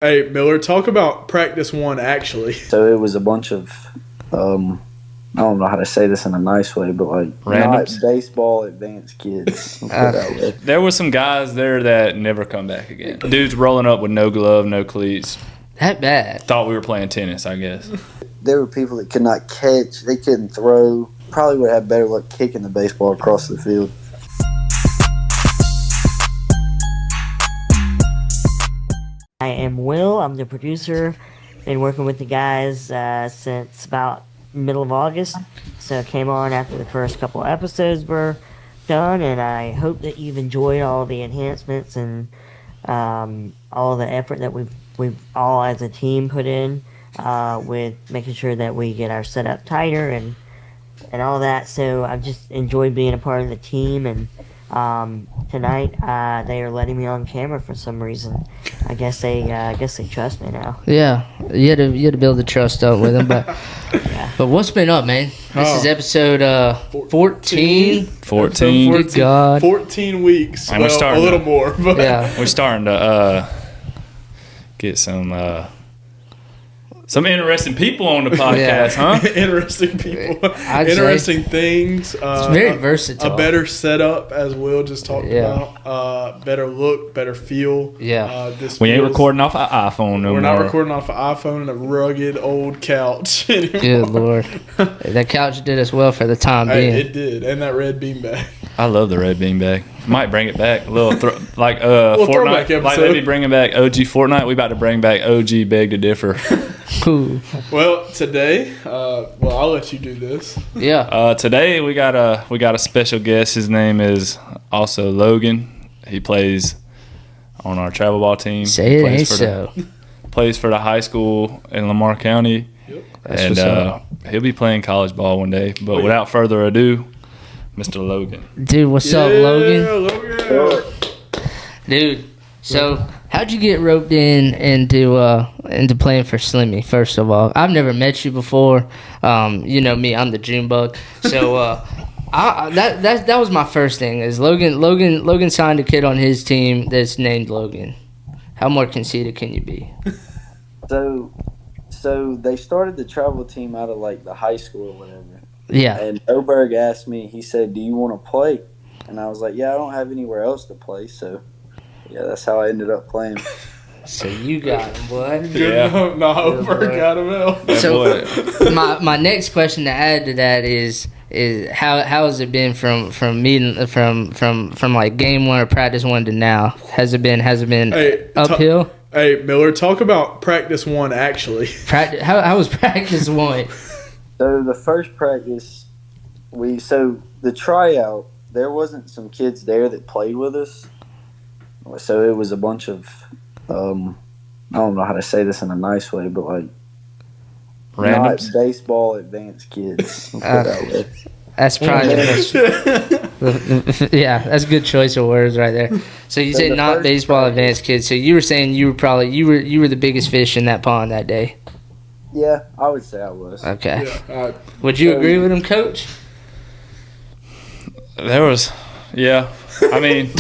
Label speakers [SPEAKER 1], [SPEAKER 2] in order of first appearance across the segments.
[SPEAKER 1] Hey, Miller, talk about practice one, actually.
[SPEAKER 2] So it was a bunch of, I don't know how to say this in a nice way, but like
[SPEAKER 3] Randoms?
[SPEAKER 2] not baseball advanced kids. Let's put it that way.
[SPEAKER 3] There were some guys there that never come back again. Dudes rolling up with no glove, no cleats.
[SPEAKER 4] That bad.
[SPEAKER 3] Thought we were playing tennis, I guess.
[SPEAKER 2] There were people that could not catch, they couldn't throw. Probably would have better luck kicking the baseball across the field.
[SPEAKER 5] I am Will. I'm the producer. Been working with the guys since about middle of August. So came on after the first couple episodes were done, and I hope that you've enjoyed all the enhancements and all the effort that we've all as a team put in with making sure that we get our setup tighter and all that. So I've just enjoyed being a part of the team, and tonight they are letting me on camera for some reason. I guess they trust me now.
[SPEAKER 4] Yeah, you had to build the trust up with them, but
[SPEAKER 5] Yeah.
[SPEAKER 4] but what's been up, man? This is episode 14.
[SPEAKER 3] 14.
[SPEAKER 4] Good God.
[SPEAKER 1] 14 weeks.
[SPEAKER 3] And we're
[SPEAKER 1] Well, a
[SPEAKER 3] starting
[SPEAKER 1] little
[SPEAKER 3] to-
[SPEAKER 1] more. But
[SPEAKER 4] Yeah.
[SPEAKER 3] We're starting to get some interesting people on the podcast, huh?
[SPEAKER 1] Interesting people.
[SPEAKER 4] I'd say.
[SPEAKER 1] Interesting things.
[SPEAKER 4] It's very versatile.
[SPEAKER 1] A better setup, as Will just talked
[SPEAKER 4] Yeah.
[SPEAKER 1] about. Better look, better feel.
[SPEAKER 4] Yeah.
[SPEAKER 1] This
[SPEAKER 3] We ain't
[SPEAKER 1] feels-
[SPEAKER 3] recording off an iPhone no
[SPEAKER 1] We're
[SPEAKER 3] more.
[SPEAKER 1] not recording off an iPhone and a rugged old couch anymore.
[SPEAKER 4] Good Lord. That couch did us well for the time
[SPEAKER 1] Hey,
[SPEAKER 4] being.
[SPEAKER 1] it did, and that red beanbag.
[SPEAKER 3] I love the red beanbag. Might bring it back. A little
[SPEAKER 1] throwback
[SPEAKER 3] Fortnite. Like
[SPEAKER 1] episode.
[SPEAKER 3] they be bringing back OG Fortnite. We about to bring back OG Beg to Differ.
[SPEAKER 4] Cool.
[SPEAKER 1] Well, today, I'll let you do this.
[SPEAKER 4] Yeah.
[SPEAKER 3] Today we got a special guest. His name is also Logan. He plays on our travel ball team.
[SPEAKER 4] Say it
[SPEAKER 3] Plays
[SPEAKER 4] ain't
[SPEAKER 3] for
[SPEAKER 4] so.
[SPEAKER 3] Plays for the high school in Lamar County.
[SPEAKER 1] Yep.
[SPEAKER 4] That's
[SPEAKER 3] And
[SPEAKER 4] what's up.
[SPEAKER 3] he'll be playing college ball one day. But without further ado, Mr. Logan.
[SPEAKER 4] Dude, what's up, Logan?
[SPEAKER 1] Logan.
[SPEAKER 4] Dude, so how'd you get roped into playing for Slimmy? First of all, I've never met you before. You know me, I'm the June bug. So that was my first thing. Is Logan signed a kid on his team that's named Logan. How more conceited can you be?
[SPEAKER 2] So they started the travel team out of like the high school or whatever.
[SPEAKER 4] Yeah.
[SPEAKER 2] And Oberg asked me, he said, "Do you want to play?" And I was like, "Yeah, I don't have anywhere else to play." So, yeah, that's how I ended up playing.
[SPEAKER 4] So you got him, boy.
[SPEAKER 1] Good
[SPEAKER 3] Yeah.
[SPEAKER 1] enough. No,
[SPEAKER 4] Good
[SPEAKER 1] over
[SPEAKER 4] boy.
[SPEAKER 1] got him out.
[SPEAKER 4] So my next question to add to that is how has it been from meeting from like game one or practice one to now? Has it been
[SPEAKER 1] Hey,
[SPEAKER 4] uphill?
[SPEAKER 1] Hey, Miller, talk about practice one, actually.
[SPEAKER 4] How was practice one?
[SPEAKER 2] So the first practice, the tryout, there wasn't some kids there that played with us. So it was a bunch of, I don't know how to say this in a nice way, but like
[SPEAKER 3] Randoms?
[SPEAKER 2] not baseball advanced kids. Let's put it that way.
[SPEAKER 4] That's probably the best. Yeah, that's a good choice of words right there. So you
[SPEAKER 2] So
[SPEAKER 4] said
[SPEAKER 2] the
[SPEAKER 4] not
[SPEAKER 2] first
[SPEAKER 4] baseball
[SPEAKER 2] practice-
[SPEAKER 4] advanced kids. So you were saying you were the biggest fish in that pond that day.
[SPEAKER 2] Yeah, I would say I was.
[SPEAKER 4] Okay.
[SPEAKER 1] Yeah,
[SPEAKER 4] Would you agree with him, Coach?
[SPEAKER 3] There was, yeah. I mean,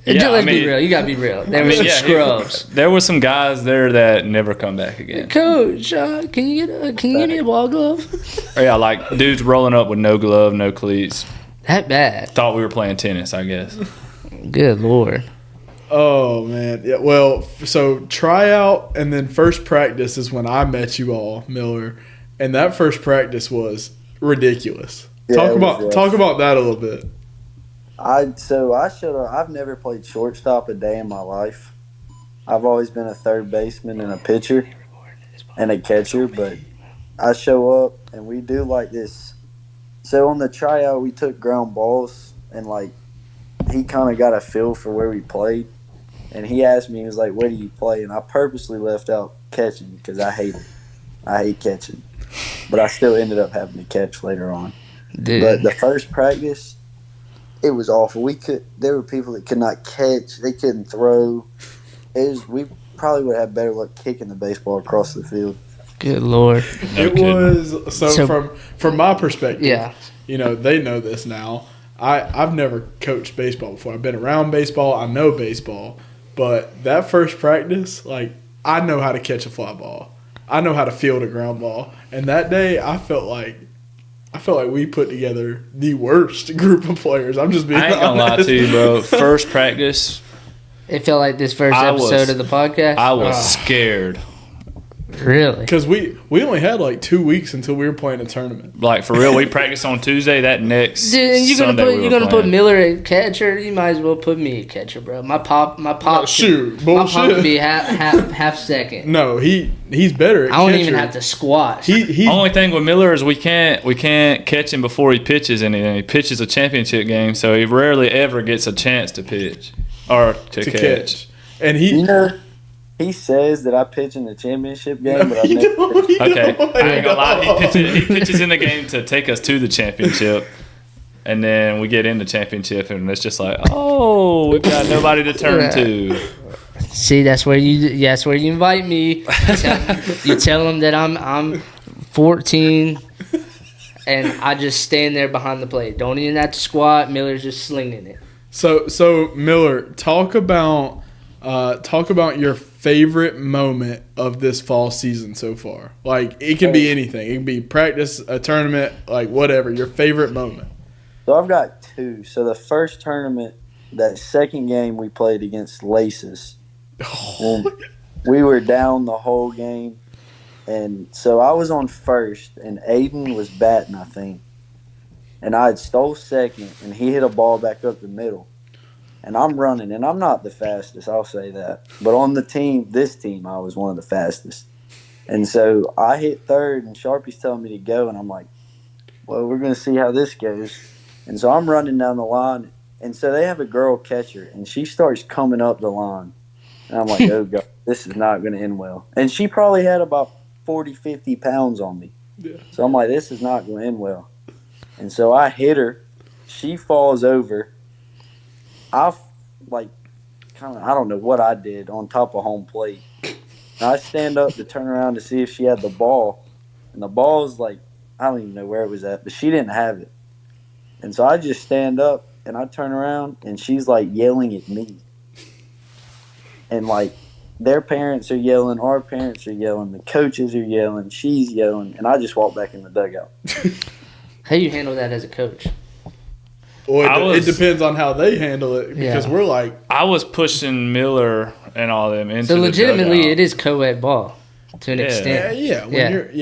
[SPEAKER 4] Let's be real. You gotta be real. There were some scrubs.
[SPEAKER 3] There were some guys there that never come back again.
[SPEAKER 4] Coach, can you get me a ball glove?
[SPEAKER 3] Yeah, like dudes rolling up with no glove, no cleats.
[SPEAKER 4] That bad.
[SPEAKER 3] Thought we were playing tennis, I guess.
[SPEAKER 4] Good Lord.
[SPEAKER 1] Oh, man. Yeah, well, so tryout and then first practice is when I met you all, Miller. And that first practice was ridiculous.
[SPEAKER 2] Yeah,
[SPEAKER 1] Talk
[SPEAKER 2] it was rough.
[SPEAKER 1] talk about that a little bit.
[SPEAKER 2] I showed up. I've never played shortstop a day in my life. I've always been a third baseman and a pitcher and a catcher, but I show up and we do like this. So on the tryout, we took ground balls and like he kind of got a feel for where we played. And he asked me, he was like, "Where do you play?" And I purposely left out catching because I hate it. I hate catching. But I still ended up having to catch later on.
[SPEAKER 4] Dude.
[SPEAKER 2] But the first practice, it was awful. There were people that could not catch. They couldn't throw. We probably would have better luck kicking the baseball across the field.
[SPEAKER 4] Good Lord.
[SPEAKER 3] No
[SPEAKER 1] It
[SPEAKER 3] kidding.
[SPEAKER 1] was so from my perspective.
[SPEAKER 4] Yeah.
[SPEAKER 1] You know, they know this now. I've never coached baseball before. I've been around baseball. I know baseball. But that first practice, like, I know how to catch a fly ball. I know how to field a ground ball. And that day, I felt like we put together the worst group of players. I'm just being
[SPEAKER 3] I ain't gonna lie
[SPEAKER 1] honest.
[SPEAKER 3] to you, bro. First practice,
[SPEAKER 4] It felt like this first episode of the podcast.
[SPEAKER 3] I was scared.
[SPEAKER 4] Really?
[SPEAKER 1] Because we only had like 2 weeks until we were playing a tournament.
[SPEAKER 3] Like, for real, we practiced on Tuesday. That next
[SPEAKER 4] Dude, and
[SPEAKER 3] Sunday
[SPEAKER 4] you're gonna put Miller at catcher. You might as well put me at catcher, bro. My pop.
[SPEAKER 1] Shoot,
[SPEAKER 4] My pop
[SPEAKER 1] bullshit.
[SPEAKER 4] could be half second.
[SPEAKER 1] No, he's better at
[SPEAKER 4] I don't
[SPEAKER 1] catcher.
[SPEAKER 4] even have to squat.
[SPEAKER 1] He's
[SPEAKER 3] Only thing with Miller is we can't catch him before he pitches anything. He pitches a championship game, so he rarely ever gets a chance to pitch or to catch.
[SPEAKER 1] And
[SPEAKER 2] He says that I pitch in the championship game, but I never.
[SPEAKER 3] Okay, I ain't gonna lie. He pitches in the game to take us to the championship, and then we get in the championship, and it's just like, oh, we've got nobody to turn to.
[SPEAKER 4] See, that's where you invite me. You tell them that I'm 14, and I just stand there behind the plate. Don't even have to squat. Miller's just slinging it.
[SPEAKER 1] So Miller, talk about your favorite moment of this fall season so far. Like, it can be anything. It can be practice, a tournament, like whatever. Your favorite moment.
[SPEAKER 2] So I've got two. So the first tournament, that second game we played against Laces, we were down the whole game. And so I was on first, and Aiden was batting, I think. And I had stole second, and he hit a ball back up the middle. And I'm running, and I'm not the fastest, I'll say that. But on this team, I was one of the fastest. And so I hit third, and Sharpie's telling me to go, and I'm like, well, we're going to see how this goes. And so I'm running down the line, and so they have a girl catcher, and she starts coming up the line. And I'm like, oh, God, this is not going to end well. And she probably had about 40, 50 pounds on me.
[SPEAKER 1] Yeah.
[SPEAKER 2] So I'm like, this is not going to end well. And so I hit her. She falls over. I don't know what I did on top of home plate. And I stand up to turn around to see if she had the ball. And the ball was like, I don't even know where it was at, but she didn't have it. And so I just stand up and I turn around and she's like yelling at me. And like their parents are yelling, our parents are yelling, the coaches are yelling, she's yelling, and I just walk back in the dugout.
[SPEAKER 4] How you handle that as a coach?
[SPEAKER 1] Well, it depends on how they handle it because we're like,
[SPEAKER 3] I was pushing Miller and all them into
[SPEAKER 4] so legitimately
[SPEAKER 3] the dugout.
[SPEAKER 4] It is co-ed ball to an extent.
[SPEAKER 1] yeah.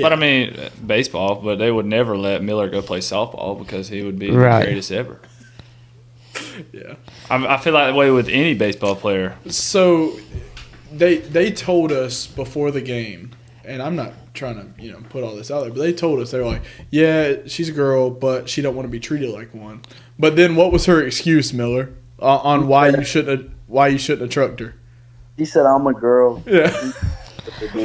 [SPEAKER 3] But I mean, baseball. But they would never let Miller go play softball because he would be the greatest ever.
[SPEAKER 1] Yeah.
[SPEAKER 3] I feel like the way with any baseball player.
[SPEAKER 1] So they told us before the game, and I'm not trying to put all this out there, but they told us, they were like, yeah, she's a girl, but she don't want to be treated like one. But then what was her excuse, Miller, on why you shouldn't have trucked her?
[SPEAKER 2] He said, I'm a girl.
[SPEAKER 1] Yeah.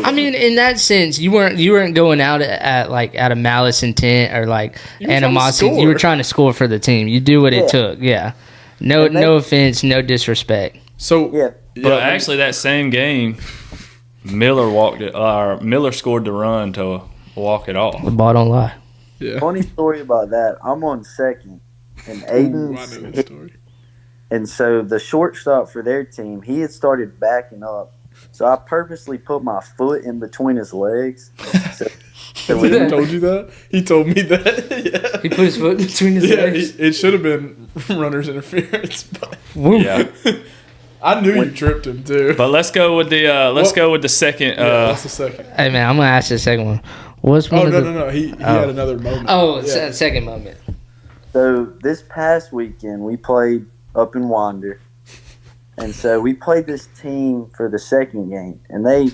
[SPEAKER 4] I mean, in that sense, you weren't going out at a malice intent or like animosity. You were trying to score for the team. You do what it took. Yeah. No offense, no disrespect.
[SPEAKER 1] So
[SPEAKER 3] But actually, that same game, Miller Miller scored the run to walk it off.
[SPEAKER 4] The ball don't lie.
[SPEAKER 1] Yeah.
[SPEAKER 2] Funny story about that. I'm on second, and Aiden's
[SPEAKER 1] I know this story.
[SPEAKER 2] And so the shortstop for their team, he had started backing up. So I purposely put my foot in between his legs. So
[SPEAKER 1] Has he told you that? He told me that. Yeah.
[SPEAKER 4] He put his foot between his legs.
[SPEAKER 1] It should have been runner's interference, but
[SPEAKER 3] Yeah.
[SPEAKER 1] I knew you tripped him too.
[SPEAKER 3] But let's go with the second.
[SPEAKER 1] That's the second.
[SPEAKER 4] Hey man, I'm gonna ask you the second one. What's one of the?
[SPEAKER 1] No. He had another moment.
[SPEAKER 4] Second moment.
[SPEAKER 2] So this past weekend, we played up in Wander. And so we played this team for the second game. And they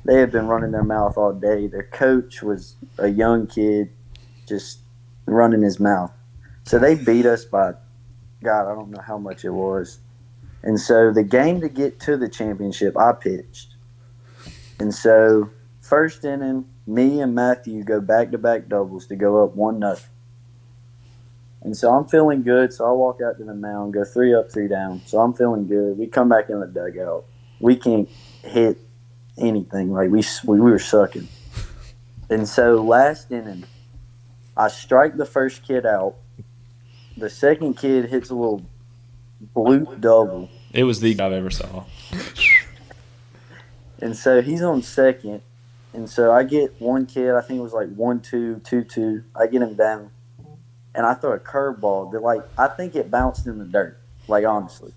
[SPEAKER 2] had been running their mouth all day. Their coach was a young kid just running his mouth. So they beat us by, God, I don't know how much it was. And so the game to get to the championship, I pitched. And so first inning, me and Matthew go back-to-back doubles to go up 1-0. And so I'm feeling good, so I walk out to the mound, go 3 up, 3 down. So I'm feeling good. We come back in the dugout. We can't hit anything. Like, we were sucking. And so last inning, I strike the first kid out. The second kid hits a little bloop double.
[SPEAKER 3] It was the I've ever saw.
[SPEAKER 2] And so he's on second. And so I get one kid, I think it was like 1-2, 2-2. I get him down. And I throw a curveball that, like, I think it bounced in the dirt, like, honestly.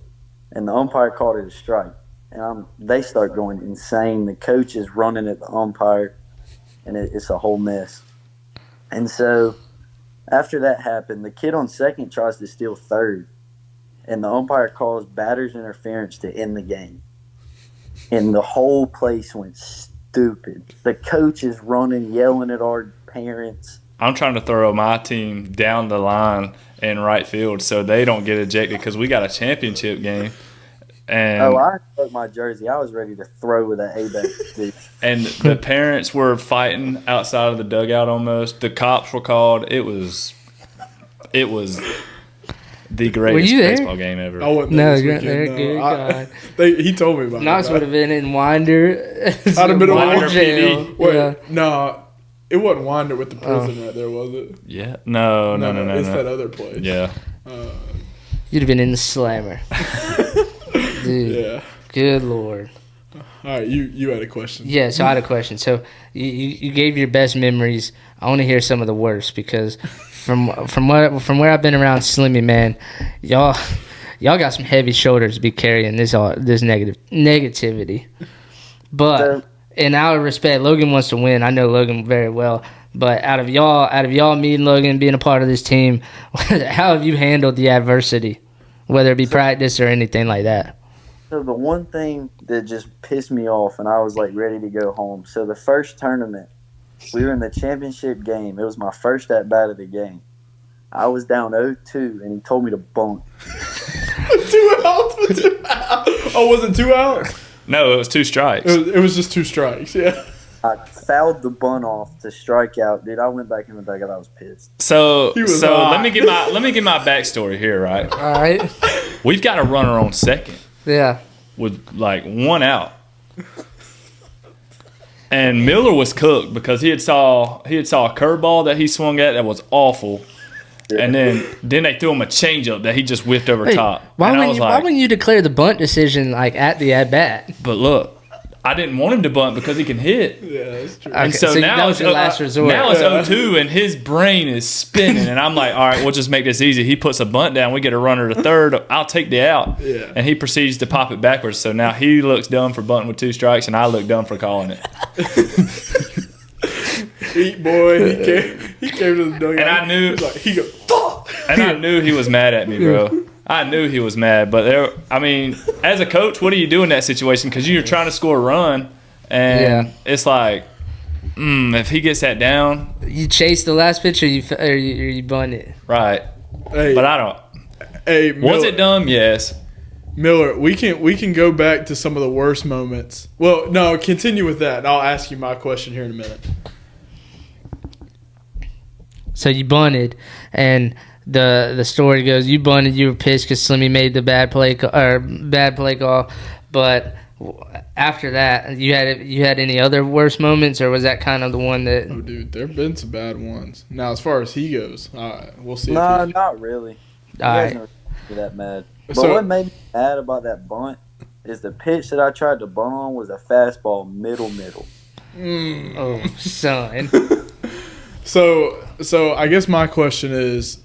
[SPEAKER 2] And the umpire called it a strike. And they start going insane. The coach is running at the umpire, and it's a whole mess. And so after that happened, the kid on second tries to steal third. And the umpire calls batter's interference to end the game. And the whole place went stupid. The coach is running, yelling at our parents.
[SPEAKER 3] I'm trying to throw my team down the line in right field so they don't get ejected because we got a championship game. And
[SPEAKER 2] I took my jersey. I was ready to throw with that A-back, dude.
[SPEAKER 3] And the parents were fighting outside of the dugout almost. The cops were called. It was the greatest baseball game ever.
[SPEAKER 1] I wasn't
[SPEAKER 4] No,
[SPEAKER 1] there
[SPEAKER 4] you're
[SPEAKER 1] this
[SPEAKER 4] there.
[SPEAKER 1] weekend,
[SPEAKER 4] Good
[SPEAKER 1] no.
[SPEAKER 4] God.
[SPEAKER 1] He told me about
[SPEAKER 4] Knox
[SPEAKER 1] it.
[SPEAKER 4] would have been in Winder.
[SPEAKER 1] I'd have been in
[SPEAKER 3] Winder
[SPEAKER 4] jail.
[SPEAKER 3] PD.
[SPEAKER 1] Wait,
[SPEAKER 4] Yeah.
[SPEAKER 1] no, it wasn't Winder with the prison right there, was it?
[SPEAKER 3] Yeah. No.
[SPEAKER 1] It's that other place.
[SPEAKER 3] Yeah.
[SPEAKER 4] You'd have been in the slammer. Dude,
[SPEAKER 1] Yeah.
[SPEAKER 4] good Lord.
[SPEAKER 1] All right, you had a question.
[SPEAKER 4] Yeah, so I had a question. So you gave your best memories. I want to hear some of the worst because from where I've been around Slimmy, man, y'all got some heavy shoulders to be carrying this negativity. But in our respect, Logan wants to win. I know Logan very well. But out of y'all meeting Logan, being a part of this team, how have you handled the adversity, whether it be practice or anything like that?
[SPEAKER 2] So the one thing that just pissed me off, and I was like ready to go home. So the first tournament, we were in the championship game. It was my first at bat of the game. I was down 0-2, and he told me to bunt.
[SPEAKER 1] 2 outs with 2 outs. Oh, was it 2 outs?
[SPEAKER 3] No, it was 2 strikes.
[SPEAKER 1] It was just 2 strikes. Yeah.
[SPEAKER 2] I fouled the bunt off to strike out, dude. I went back in the dugout. I was pissed.
[SPEAKER 3] So
[SPEAKER 1] was
[SPEAKER 3] let me get my backstory here, right?
[SPEAKER 4] All right.
[SPEAKER 3] We've got a runner on second
[SPEAKER 4] Yeah.
[SPEAKER 3] with like 1 out. And Miller was cooked because he had saw a curveball that he swung at that was awful. And then they threw him a changeup that he just whiffed over top.
[SPEAKER 4] Why
[SPEAKER 3] And I
[SPEAKER 4] wouldn't
[SPEAKER 3] was
[SPEAKER 4] why wouldn't you declare the bunt decision like at the at bat?
[SPEAKER 3] But look, I didn't want him to bunt because he can hit.
[SPEAKER 1] Yeah, that's true.
[SPEAKER 3] And so
[SPEAKER 4] that
[SPEAKER 3] now
[SPEAKER 4] was
[SPEAKER 3] it's
[SPEAKER 4] your last resort.
[SPEAKER 3] Now it's 0-2 and his brain is spinning and I'm like, all right, we'll just make this easy. He puts a bunt down, we get a runner to third. I'll take the out.
[SPEAKER 1] Yeah.
[SPEAKER 3] And he proceeds to pop it backwards. So now he looks dumb for bunting with 2 strikes and I look dumb for calling it.
[SPEAKER 1] Eat boy, he came to the dugout.
[SPEAKER 3] And I knew
[SPEAKER 1] he goes, fuck.
[SPEAKER 3] And I knew he was mad at me, bro. I knew he was mad, but as a coach, what do you do in that situation? Because you're trying to score a run, and it's like, if he gets that down,
[SPEAKER 4] You chase the last pitch or you bunt it.
[SPEAKER 3] right?
[SPEAKER 1] Hey,
[SPEAKER 3] But I don't.
[SPEAKER 1] hey, Miller,
[SPEAKER 3] Was it dumb? Yes.
[SPEAKER 1] Miller, we can go back to some of the worst moments. Well, no, continue with that. And I'll ask you my question here in a minute.
[SPEAKER 4] So you bunted, and the story goes you bunted. You were pissed because Slimmy made the bad play call. But after that, you had any other worst moments, or was that kind of the one that?
[SPEAKER 1] Oh, dude, there have been some bad ones. Now, as far as he goes, we'll see.
[SPEAKER 2] No,
[SPEAKER 1] if he,
[SPEAKER 2] not really. You
[SPEAKER 4] All
[SPEAKER 2] guys
[SPEAKER 4] right.
[SPEAKER 2] never be that mad. But
[SPEAKER 1] So-
[SPEAKER 2] what made me mad about that bunt is the pitch that I tried to bunt on was a fastball middle.
[SPEAKER 4] Oh, son.
[SPEAKER 1] So I guess my question is,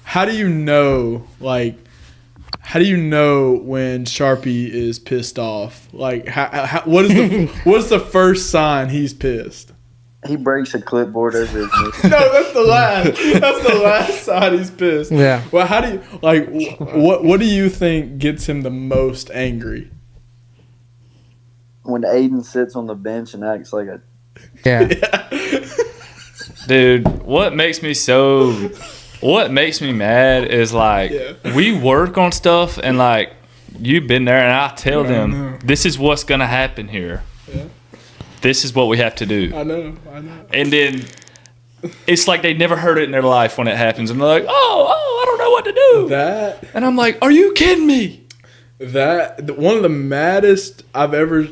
[SPEAKER 1] how do you know when Sharpie is pissed off? Like, what is the first sign he's pissed?
[SPEAKER 2] He breaks a clipboard over his knee.
[SPEAKER 1] No, that's the last sign he's pissed.
[SPEAKER 4] Yeah.
[SPEAKER 1] Well, how do you what do you think gets him the most angry?
[SPEAKER 2] When Aiden sits on the bench and acts like a
[SPEAKER 4] Yeah.
[SPEAKER 3] Dude, what makes me mad is like we work on stuff and like you've been there and I tell them this is what's gonna happen here.
[SPEAKER 1] Yeah.
[SPEAKER 3] This is what we have to do.
[SPEAKER 1] I know.
[SPEAKER 3] And then it's like they never heard it in their life when it happens and they're like, oh, I don't know what to do. And I'm like, are you kidding me?
[SPEAKER 1] One of the maddest I've ever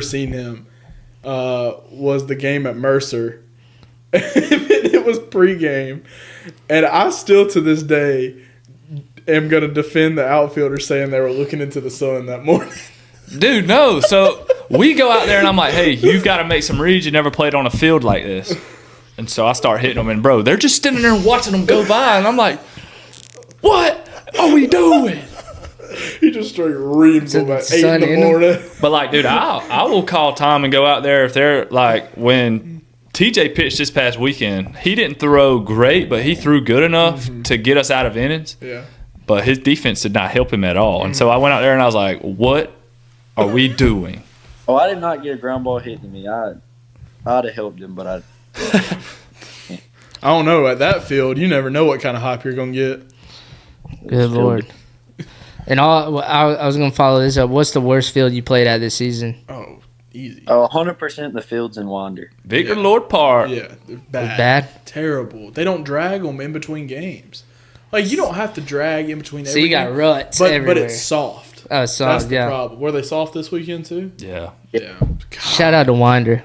[SPEAKER 1] seen him was the game at Mercer. It was pregame, and I still to this day am going to defend the outfielders saying they were looking into the sun that morning.
[SPEAKER 3] Dude, no. So we go out there, and I'm like, hey, you've got to make some reads. You never played on a field like this. And so I start hitting them, and, bro, they're just standing there watching them go by. And I'm like, what are we doing?
[SPEAKER 1] He just straight reams them at 8 in the
[SPEAKER 4] sun
[SPEAKER 1] morning.
[SPEAKER 3] But, like, dude, I will call Tom and go out there if they're, like, when TJ pitched this past weekend, he didn't throw great, but he threw good enough to get us out of innings.
[SPEAKER 1] Yeah.
[SPEAKER 3] But his defense did not help him at all. And so I went out there, and I was like, what are we doing?
[SPEAKER 2] Oh, I did not get a ground ball hit to me. I'd have helped him, but I
[SPEAKER 1] I don't know. At that field, you never know what kind of hype you're going to get.
[SPEAKER 4] Good Lord. And I was going to follow this up. What's the worst field you played at this season?
[SPEAKER 1] Oh, easy.
[SPEAKER 2] 100% the fields in Wander.
[SPEAKER 3] Victor Lord Park.
[SPEAKER 1] Yeah, they're bad.
[SPEAKER 4] Bad?
[SPEAKER 1] Terrible. They don't drag them in between games. Like, you don't have to drag in between
[SPEAKER 4] So
[SPEAKER 1] every
[SPEAKER 4] you got
[SPEAKER 1] game,
[SPEAKER 4] ruts
[SPEAKER 1] but
[SPEAKER 4] everywhere.
[SPEAKER 1] it's soft.
[SPEAKER 4] Oh,
[SPEAKER 1] That's
[SPEAKER 4] soft,
[SPEAKER 1] the
[SPEAKER 4] yeah.
[SPEAKER 1] problem. Were they soft this weekend too?
[SPEAKER 3] Yeah.
[SPEAKER 1] Yeah.
[SPEAKER 4] Shout out to Winder.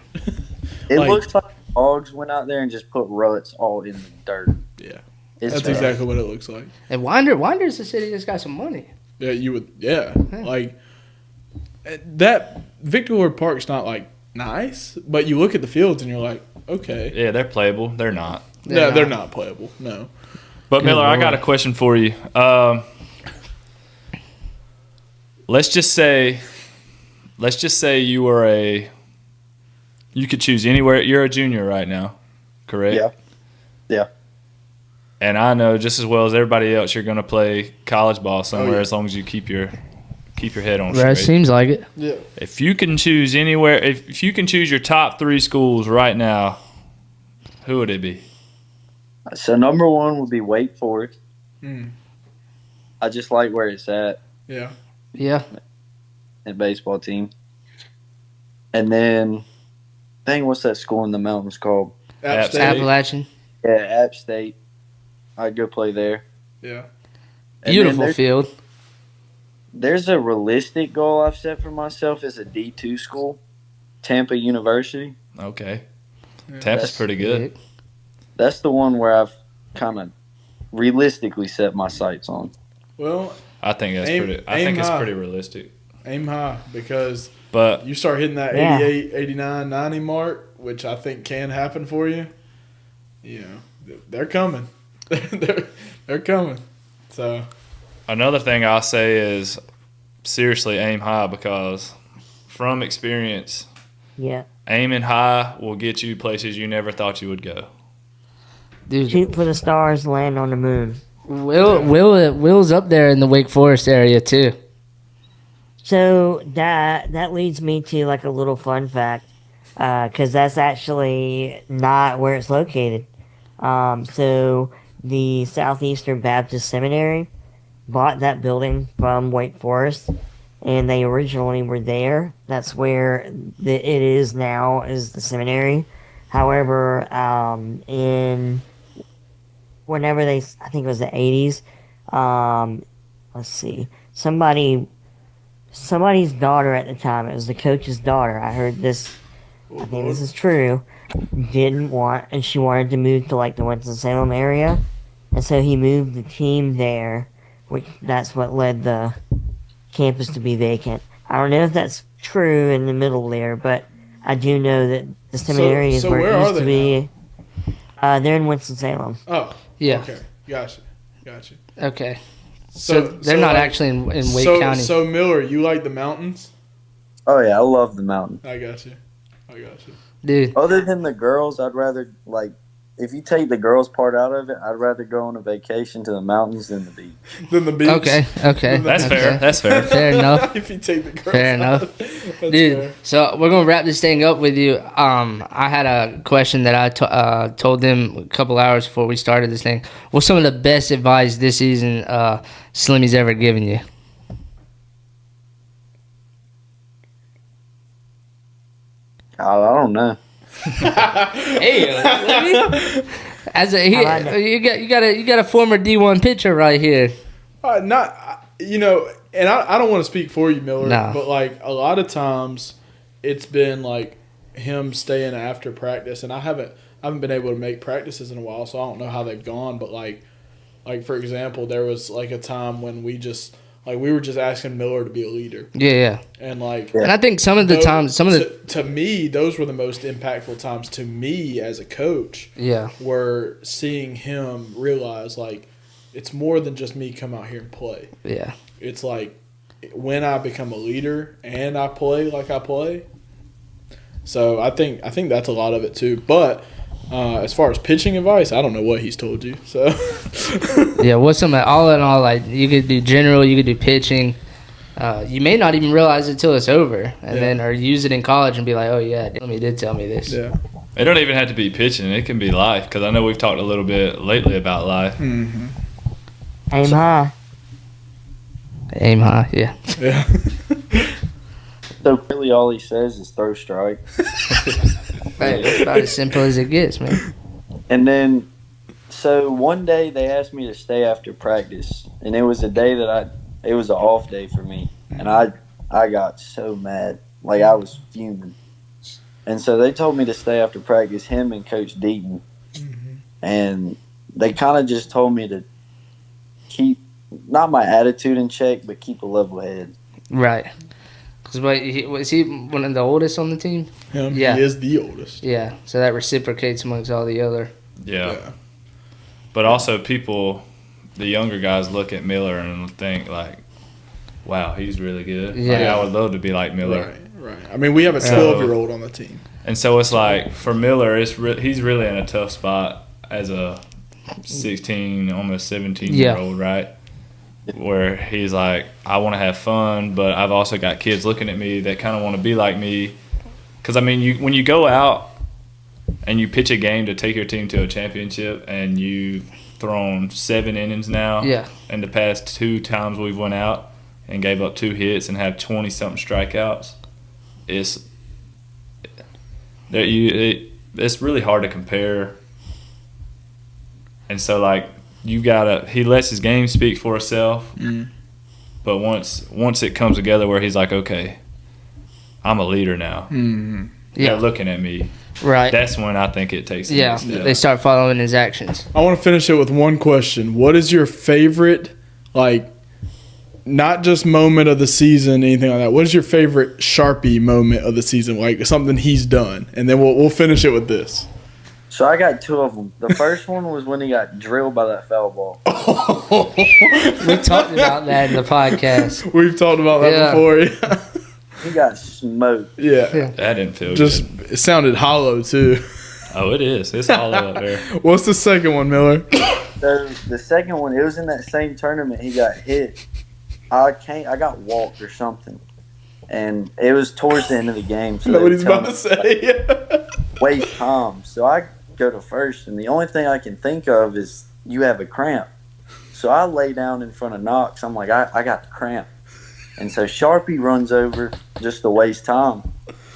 [SPEAKER 2] It
[SPEAKER 1] Like-
[SPEAKER 2] looks like dogs went out there and just put ruts all in the dirt.
[SPEAKER 1] Yeah.
[SPEAKER 2] It's
[SPEAKER 1] That's
[SPEAKER 2] bad.
[SPEAKER 1] exactly what it looks like.
[SPEAKER 4] And Winder's a city that's got some money.
[SPEAKER 1] Yeah, you would. Yeah, like that. Victor Lord Park's not like nice, but you look at the fields and you're like, okay,
[SPEAKER 3] Yeah, they're playable. They're not.
[SPEAKER 1] they're not playable. No,
[SPEAKER 3] But,
[SPEAKER 4] Good
[SPEAKER 3] Miller, I
[SPEAKER 4] Lord.
[SPEAKER 3] got a question for you. Let's just say you were you could choose anywhere. You're a junior right now, correct?
[SPEAKER 2] Yeah. Yeah.
[SPEAKER 3] And I know just as well as everybody else, you're going to play college ball somewhere
[SPEAKER 1] yeah.
[SPEAKER 3] as long as you keep your head on
[SPEAKER 4] Right,
[SPEAKER 3] straight.
[SPEAKER 4] seems like it.
[SPEAKER 1] yeah,
[SPEAKER 3] If you can choose anywhere, if you can choose your top 3 schools right now, who would it be?
[SPEAKER 2] So number one would be Wake Forest.
[SPEAKER 1] Mm.
[SPEAKER 2] I just like where it's at
[SPEAKER 1] yeah.
[SPEAKER 4] Yeah.
[SPEAKER 2] in baseball team. And then, dang, what's that school in the mountains called?
[SPEAKER 1] App State.
[SPEAKER 4] Appalachian.
[SPEAKER 2] Yeah, App State. I'd go play there.
[SPEAKER 1] Yeah,
[SPEAKER 2] And
[SPEAKER 4] Beautiful
[SPEAKER 2] then
[SPEAKER 4] field.
[SPEAKER 2] there's a realistic goal I've set for myself as a D2 school, Tampa University.
[SPEAKER 3] Okay.
[SPEAKER 1] Yeah.
[SPEAKER 3] Tampa's pretty good.
[SPEAKER 2] That's the one where I've kind of realistically set my sights on.
[SPEAKER 1] Well,
[SPEAKER 3] I think that's
[SPEAKER 1] Aim-
[SPEAKER 3] pretty. I
[SPEAKER 1] aim
[SPEAKER 3] think it's
[SPEAKER 1] high.
[SPEAKER 3] pretty realistic.
[SPEAKER 1] aim high because
[SPEAKER 3] But
[SPEAKER 1] you start hitting that
[SPEAKER 5] Yeah.
[SPEAKER 1] 88, 89, 90 mark, which I think can happen for you. You know, they're coming. they're coming. So
[SPEAKER 3] another thing I'll say is seriously aim high, because from experience,
[SPEAKER 5] Yeah.
[SPEAKER 3] aiming high will get you places you never thought you would go.
[SPEAKER 4] Dude,
[SPEAKER 5] Shoot for the stars, land on the moon.
[SPEAKER 4] Will's up there in the Wake Forest area too.
[SPEAKER 5] So that leads me to like a little fun fact, because that's actually not where it's located. So the Southeastern Baptist Seminary bought that building from Wake Forest, and they originally were there. That's where it is now, is the seminary. However, in whenever I think it was the 80s, let's see, somebody's daughter at the time, it was the coach's daughter, I heard this, I think this is true, and she wanted to move to like the Winston-Salem area, and so he moved the team there, which that's what led the campus to be vacant. I don't know if that's true in the middle there, but I do know that the seminary is
[SPEAKER 1] so
[SPEAKER 5] where
[SPEAKER 1] where
[SPEAKER 5] it
[SPEAKER 1] are
[SPEAKER 5] used to
[SPEAKER 1] they
[SPEAKER 5] be. They're in Winston-Salem.
[SPEAKER 1] oh
[SPEAKER 4] Yeah.
[SPEAKER 1] okay, gotcha.
[SPEAKER 4] Okay. So they're not
[SPEAKER 1] like,
[SPEAKER 4] actually in Wake
[SPEAKER 1] so,
[SPEAKER 4] County.
[SPEAKER 1] So Miller, you like the mountains?
[SPEAKER 2] Oh, yeah, I love the mountain.
[SPEAKER 1] I got you.
[SPEAKER 4] Dude,
[SPEAKER 2] Other than the girls, I'd rather, like, if you take the girls part out of it, I'd rather go on a vacation to the mountains than the beach.
[SPEAKER 1] Then the beach.
[SPEAKER 4] okay.
[SPEAKER 3] That's fair. That's fair.
[SPEAKER 4] Fair enough.
[SPEAKER 1] If you take the girls
[SPEAKER 4] Fair enough.
[SPEAKER 1] out, that's
[SPEAKER 4] Dude,
[SPEAKER 1] fair.
[SPEAKER 4] so we're gonna wrap this thing up with you. I had a question that I told them a couple hours before we started this thing. What's some of the best advice this season Slimmy's ever given you?
[SPEAKER 2] I don't know.
[SPEAKER 4] Hey, Slimmy. As a
[SPEAKER 5] I like
[SPEAKER 4] you got a former D1 pitcher right here.
[SPEAKER 1] And I don't want to speak for you, Miller,
[SPEAKER 4] No.
[SPEAKER 1] but like a lot of times, it's been like him staying after practice, and I haven't been able to make practices in a while, so I don't know how they've gone. But like Like, for example, there was like a time when we were just asking Miller to be a leader.
[SPEAKER 4] Yeah.
[SPEAKER 1] And like,
[SPEAKER 4] And I think some of the times,
[SPEAKER 1] to me, those were the most impactful times to me as a coach.
[SPEAKER 4] Yeah.
[SPEAKER 1] Were seeing him realize like it's more than just me come out here and play.
[SPEAKER 4] Yeah.
[SPEAKER 1] It's like when I become a leader and I play like I play. So I think that's a lot of it too. But as far as pitching advice, I don't know what he's told you. So
[SPEAKER 4] yeah, what's some all in all, like you could do general, you could do pitching. You may not even realize it till it's over, and then or use it in college and be like, oh yeah, Slimmy did tell me this.
[SPEAKER 1] Yeah.
[SPEAKER 3] It don't even have to be pitching. It can be life, because I know we've talked a little bit lately about life.
[SPEAKER 1] Mm-hmm.
[SPEAKER 5] Aim high.
[SPEAKER 4] Aim high, yeah.
[SPEAKER 1] Yeah.
[SPEAKER 2] So really, all he says is throw strike.
[SPEAKER 4] Right, it's about as simple as it gets, man.
[SPEAKER 2] And then, so one day they asked me to stay after practice, and it was a day that it was an off day for me, and I got so mad, like I was fuming. And so they told me to stay after practice, him and Coach Deaton, and they kind of just told me to keep not my attitude in check, but keep a level head.
[SPEAKER 4] Right. Because was he one of the oldest on the team?
[SPEAKER 1] Him,
[SPEAKER 4] Yeah.
[SPEAKER 1] he is the oldest.
[SPEAKER 4] Yeah, so that reciprocates amongst all the other.
[SPEAKER 3] Yeah. But also the younger guys look at Miller and think like, wow, he's really good.
[SPEAKER 4] Yeah.
[SPEAKER 3] Like, I would love to be like Miller.
[SPEAKER 1] Right. I mean, we have a 12-year-old on the team.
[SPEAKER 3] And so it's like, for Miller, he's really in a tough spot as a 16, almost 17-year-old, right? Where he's like, I want to have fun, but I've also got kids looking at me that kind of want to be like me. Because, I mean, when you go out and you pitch a game to take your team to a championship and you've thrown 7 innings now, and the past 2 times we've went out and gave up 2 hits and have 20-something strikeouts, it's really hard to compare. And so, like, he lets his game speak for itself. But once it comes together where he's like, okay, I'm a leader now. They're looking at me.
[SPEAKER 4] Right.
[SPEAKER 3] That's when I think it takes.
[SPEAKER 4] Yeah, they start following his actions.
[SPEAKER 1] I want to finish it with one question. What is your favorite, like, not just moment of the season, anything like that? What is your favorite Sharpie moment of the season, like something he's done? And then we'll finish it with this.
[SPEAKER 2] So I got 2 of them. The first one was when he got drilled by that foul ball.
[SPEAKER 4] We talked about that in the podcast.
[SPEAKER 1] We've talked about that before. Yeah.
[SPEAKER 2] He got smoked.
[SPEAKER 1] Yeah.
[SPEAKER 3] That didn't feel
[SPEAKER 1] Just
[SPEAKER 3] good.
[SPEAKER 1] It sounded hollow too.
[SPEAKER 3] Oh, it is. It's hollow up there.
[SPEAKER 1] What's the second one, Miller?
[SPEAKER 2] So the second one, it was in that same tournament. He got hit. I got walked or something, and it was towards the end of the game. So
[SPEAKER 1] know what he's about to say.
[SPEAKER 2] Waste time. So I go to first, and the only thing I can think of is you have a cramp. So I lay down in front of Knox. I'm like, I got the cramp. And so Sharpie runs over just to waste time.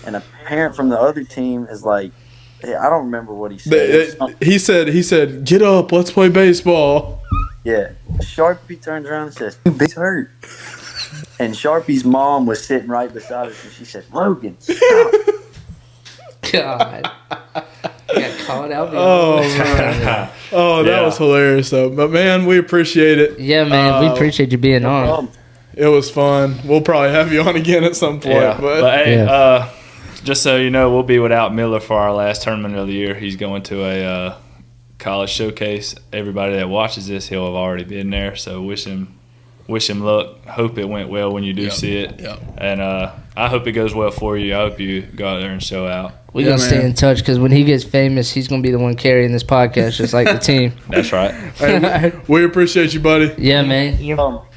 [SPEAKER 2] And a parent from the other team is like, hey, I don't remember what he said.
[SPEAKER 1] He said, get up, let's play baseball.
[SPEAKER 2] Yeah. Sharpie turns around and says, he's hurt. And Sharpie's mom was sitting right beside us, and she said, Logan, stop.
[SPEAKER 4] God. Got called out.
[SPEAKER 1] Oh, man. Oh, that was hilarious, though. But, man, we appreciate it.
[SPEAKER 4] Yeah, man, we appreciate you being on.
[SPEAKER 1] It was fun. We'll probably have you on again at some point.
[SPEAKER 3] Yeah.
[SPEAKER 1] But
[SPEAKER 3] hey, just so you know, we'll be without Miller for our last tournament of the year. He's going to a college showcase. Everybody that watches this, he'll have already been there. So wish him luck. Hope it went well when you do see it.
[SPEAKER 1] Yep.
[SPEAKER 3] And I hope it goes well for you. I hope you go out there and show out.
[SPEAKER 4] We're going to stay in touch because when he gets famous, he's going to be the one carrying this podcast just like the team.
[SPEAKER 3] That's right.
[SPEAKER 1] Hey, we appreciate you, buddy.
[SPEAKER 4] Yeah, man.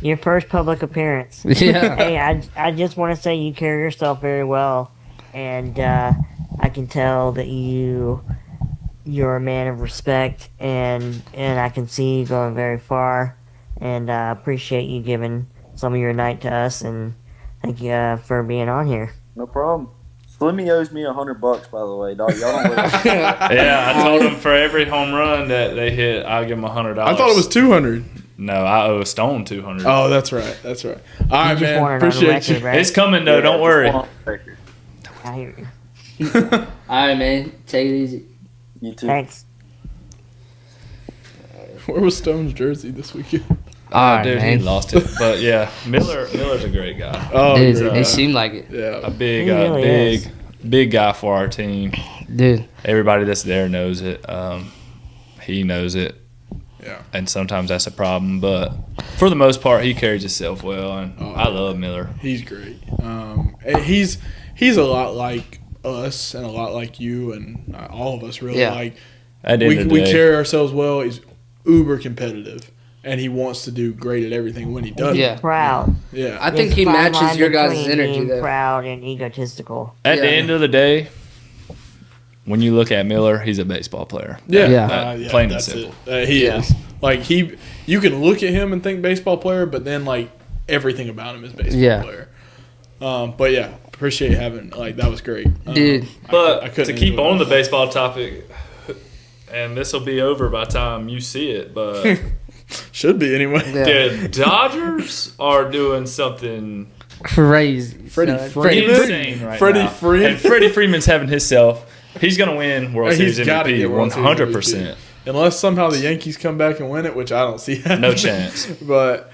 [SPEAKER 5] Your first public appearance.
[SPEAKER 4] Yeah.
[SPEAKER 5] Hey, I just want to say you carry yourself very well, and I can tell that you're a man of respect, and I can see you going very far, and I appreciate you giving some of your night to us, and thank you for being on here.
[SPEAKER 2] No problem. Slimmy owes me $100, by the way, dog. Y'all don't wait.
[SPEAKER 3] Yeah, I told him for every home run that they hit, I'll give him $100.
[SPEAKER 1] I thought it was $200.
[SPEAKER 3] No, I owe Stone $200.
[SPEAKER 1] Oh, that's right. All right,
[SPEAKER 5] just
[SPEAKER 1] man.
[SPEAKER 5] want it on
[SPEAKER 1] Appreciate you.
[SPEAKER 5] record, right?
[SPEAKER 3] It's coming though. Don't worry.
[SPEAKER 5] I hear you.
[SPEAKER 4] All right, man. Take it easy.
[SPEAKER 2] You too.
[SPEAKER 5] Thanks.
[SPEAKER 1] Where was Stone's jersey this weekend?
[SPEAKER 4] All right,
[SPEAKER 3] Dude,
[SPEAKER 4] man.
[SPEAKER 3] he lost it. But yeah, Miller's a great guy.
[SPEAKER 1] Oh,
[SPEAKER 4] Dude,
[SPEAKER 1] great.
[SPEAKER 4] it seemed like it.
[SPEAKER 1] Yeah.
[SPEAKER 3] A big,
[SPEAKER 5] He really is.
[SPEAKER 3] big guy for our team.
[SPEAKER 4] Dude.
[SPEAKER 3] Everybody that's there knows it. He knows it.
[SPEAKER 1] Yeah.
[SPEAKER 3] And sometimes that's a problem, but for the most part, he carries himself well, and I love Miller.
[SPEAKER 1] He's great. He's a lot like us and a lot like you and all of us, really.
[SPEAKER 4] Yeah.
[SPEAKER 1] Like
[SPEAKER 3] At the end of the
[SPEAKER 1] we
[SPEAKER 3] day,
[SPEAKER 1] carry ourselves well. He's uber competitive, and he wants to do great at everything when he does.
[SPEAKER 4] Yeah.
[SPEAKER 5] Proud.
[SPEAKER 1] Yeah.
[SPEAKER 4] I think
[SPEAKER 5] There's
[SPEAKER 4] he
[SPEAKER 5] a fine
[SPEAKER 4] matches
[SPEAKER 5] line
[SPEAKER 4] your guys'
[SPEAKER 5] between
[SPEAKER 4] energy,
[SPEAKER 5] being
[SPEAKER 4] though.
[SPEAKER 5] proud and egotistical.
[SPEAKER 3] at the
[SPEAKER 4] Yeah.
[SPEAKER 3] end of the day, when you look at Miller, he's a baseball player.
[SPEAKER 1] Yeah.
[SPEAKER 4] Yeah.
[SPEAKER 3] Plain and
[SPEAKER 1] that's
[SPEAKER 3] simple.
[SPEAKER 1] it. He
[SPEAKER 4] Yeah.
[SPEAKER 1] is. Like, you can look at him and think baseball player, but then, like, everything about him is baseball
[SPEAKER 4] Yeah.
[SPEAKER 1] player. But, yeah, appreciate having, like, that was great.
[SPEAKER 4] Dude.
[SPEAKER 3] But
[SPEAKER 1] I couldn't
[SPEAKER 3] to keep
[SPEAKER 1] enjoy
[SPEAKER 3] on
[SPEAKER 1] it.
[SPEAKER 3] the baseball topic, and this will be over by the time you see it, but
[SPEAKER 1] Should be, anyway.
[SPEAKER 4] Yeah.
[SPEAKER 3] the Dodgers are doing something
[SPEAKER 4] Crazy.
[SPEAKER 1] Freddie
[SPEAKER 4] son.
[SPEAKER 1] Freeman.
[SPEAKER 3] insane right
[SPEAKER 1] Freddie
[SPEAKER 3] now.
[SPEAKER 1] Freeman.
[SPEAKER 3] And Freddie Freeman's having himself. He's going to win World
[SPEAKER 1] He's
[SPEAKER 3] Series
[SPEAKER 1] gotta
[SPEAKER 3] MVP
[SPEAKER 1] get World Series
[SPEAKER 3] 100%.
[SPEAKER 1] Unless somehow the Yankees come back and win it, which I don't see happening.
[SPEAKER 3] No chance.
[SPEAKER 1] But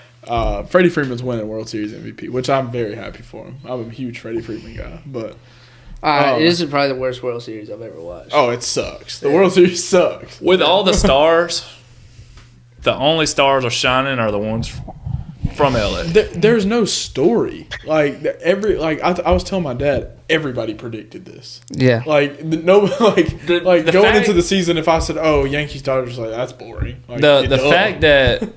[SPEAKER 1] Freddie Freeman's winning World Series MVP, which I'm very happy for him. I'm a huge Freddie Freeman guy. But,
[SPEAKER 4] This is probably the worst World Series I've ever watched.
[SPEAKER 1] oh, it sucks. The World Series sucks.
[SPEAKER 3] With all the stars, the only stars are shining are the ones from LA.
[SPEAKER 1] There's no story. Like, I was telling my dad, everybody predicted this.
[SPEAKER 4] Yeah.
[SPEAKER 1] Like, no,
[SPEAKER 3] The
[SPEAKER 1] going
[SPEAKER 3] fact-
[SPEAKER 1] into the season, if I said, "Oh, Yankees Dodgers," like that's boring. Like,
[SPEAKER 3] The
[SPEAKER 1] duh.
[SPEAKER 3] fact that,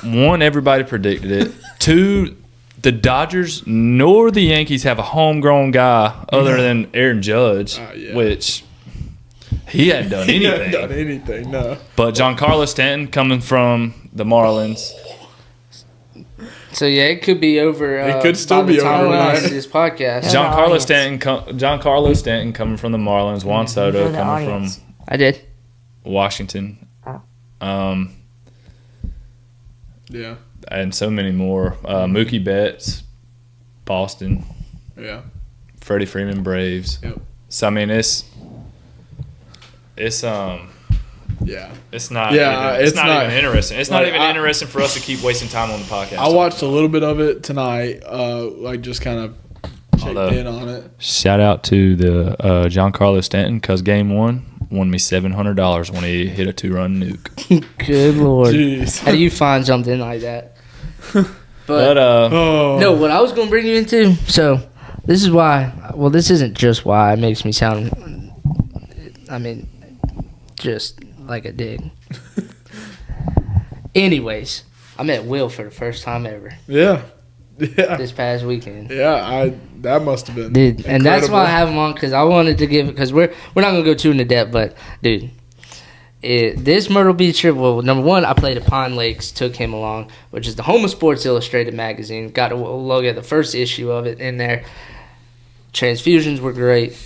[SPEAKER 3] one, everybody predicted it. Two, the Dodgers nor the Yankees have a homegrown guy other than Aaron Judge,
[SPEAKER 1] Yeah.
[SPEAKER 3] which he hadn't done
[SPEAKER 1] he
[SPEAKER 3] anything.
[SPEAKER 1] hadn't done anything. No.
[SPEAKER 3] But Giancarlo Stanton coming from the Marlins.
[SPEAKER 4] So, yeah, it could be over.
[SPEAKER 1] It could still
[SPEAKER 4] by the
[SPEAKER 1] be
[SPEAKER 4] time
[SPEAKER 1] over
[SPEAKER 4] we
[SPEAKER 1] by-
[SPEAKER 4] listen to this podcast.
[SPEAKER 5] Yeah.
[SPEAKER 3] Giancarlo Stanton coming from the Marlins. Juan Soto
[SPEAKER 5] You're the
[SPEAKER 3] coming
[SPEAKER 5] audience.
[SPEAKER 3] from
[SPEAKER 4] I did.
[SPEAKER 3] Washington.
[SPEAKER 5] Oh.
[SPEAKER 1] Yeah.
[SPEAKER 3] And so many more. Mookie Betts, Boston.
[SPEAKER 1] Yeah.
[SPEAKER 3] Freddie Freeman, Braves.
[SPEAKER 1] Yep.
[SPEAKER 3] So I mean, it's
[SPEAKER 1] Yeah.
[SPEAKER 3] it's not.
[SPEAKER 1] Yeah,
[SPEAKER 3] even,
[SPEAKER 1] it's not-
[SPEAKER 3] even interesting. It's not
[SPEAKER 1] like,
[SPEAKER 3] even
[SPEAKER 1] I-
[SPEAKER 3] interesting for us to keep wasting time on the podcast.
[SPEAKER 1] I watched a little bit of it tonight. Like just kind of checked
[SPEAKER 3] Although-
[SPEAKER 1] in on it.
[SPEAKER 3] Shout out to the Giancarlo Stanton because game one won me $700 when he hit a 2-run nuke.
[SPEAKER 4] Good Lord.
[SPEAKER 1] Jeez.
[SPEAKER 4] How do you find something like that?
[SPEAKER 3] But
[SPEAKER 1] Oh
[SPEAKER 4] No, what I was going to bring you into, so this is why, well, this isn't just why it makes me sound, I mean, just like a dig. Anyways, I met Will for the first time ever
[SPEAKER 1] Yeah.
[SPEAKER 4] this past weekend.
[SPEAKER 1] Yeah. That must have been.
[SPEAKER 4] Dude, and that's why I
[SPEAKER 1] incredible.
[SPEAKER 4] have him on, because I wanted to give, because we're not going to go too into depth, but, dude, this Myrtle Beach trip, well, number one, I played at Pine Lakes, took him along, which is the home of Sports Illustrated magazine. Got to look at the first issue of it in there. Transfusions were great.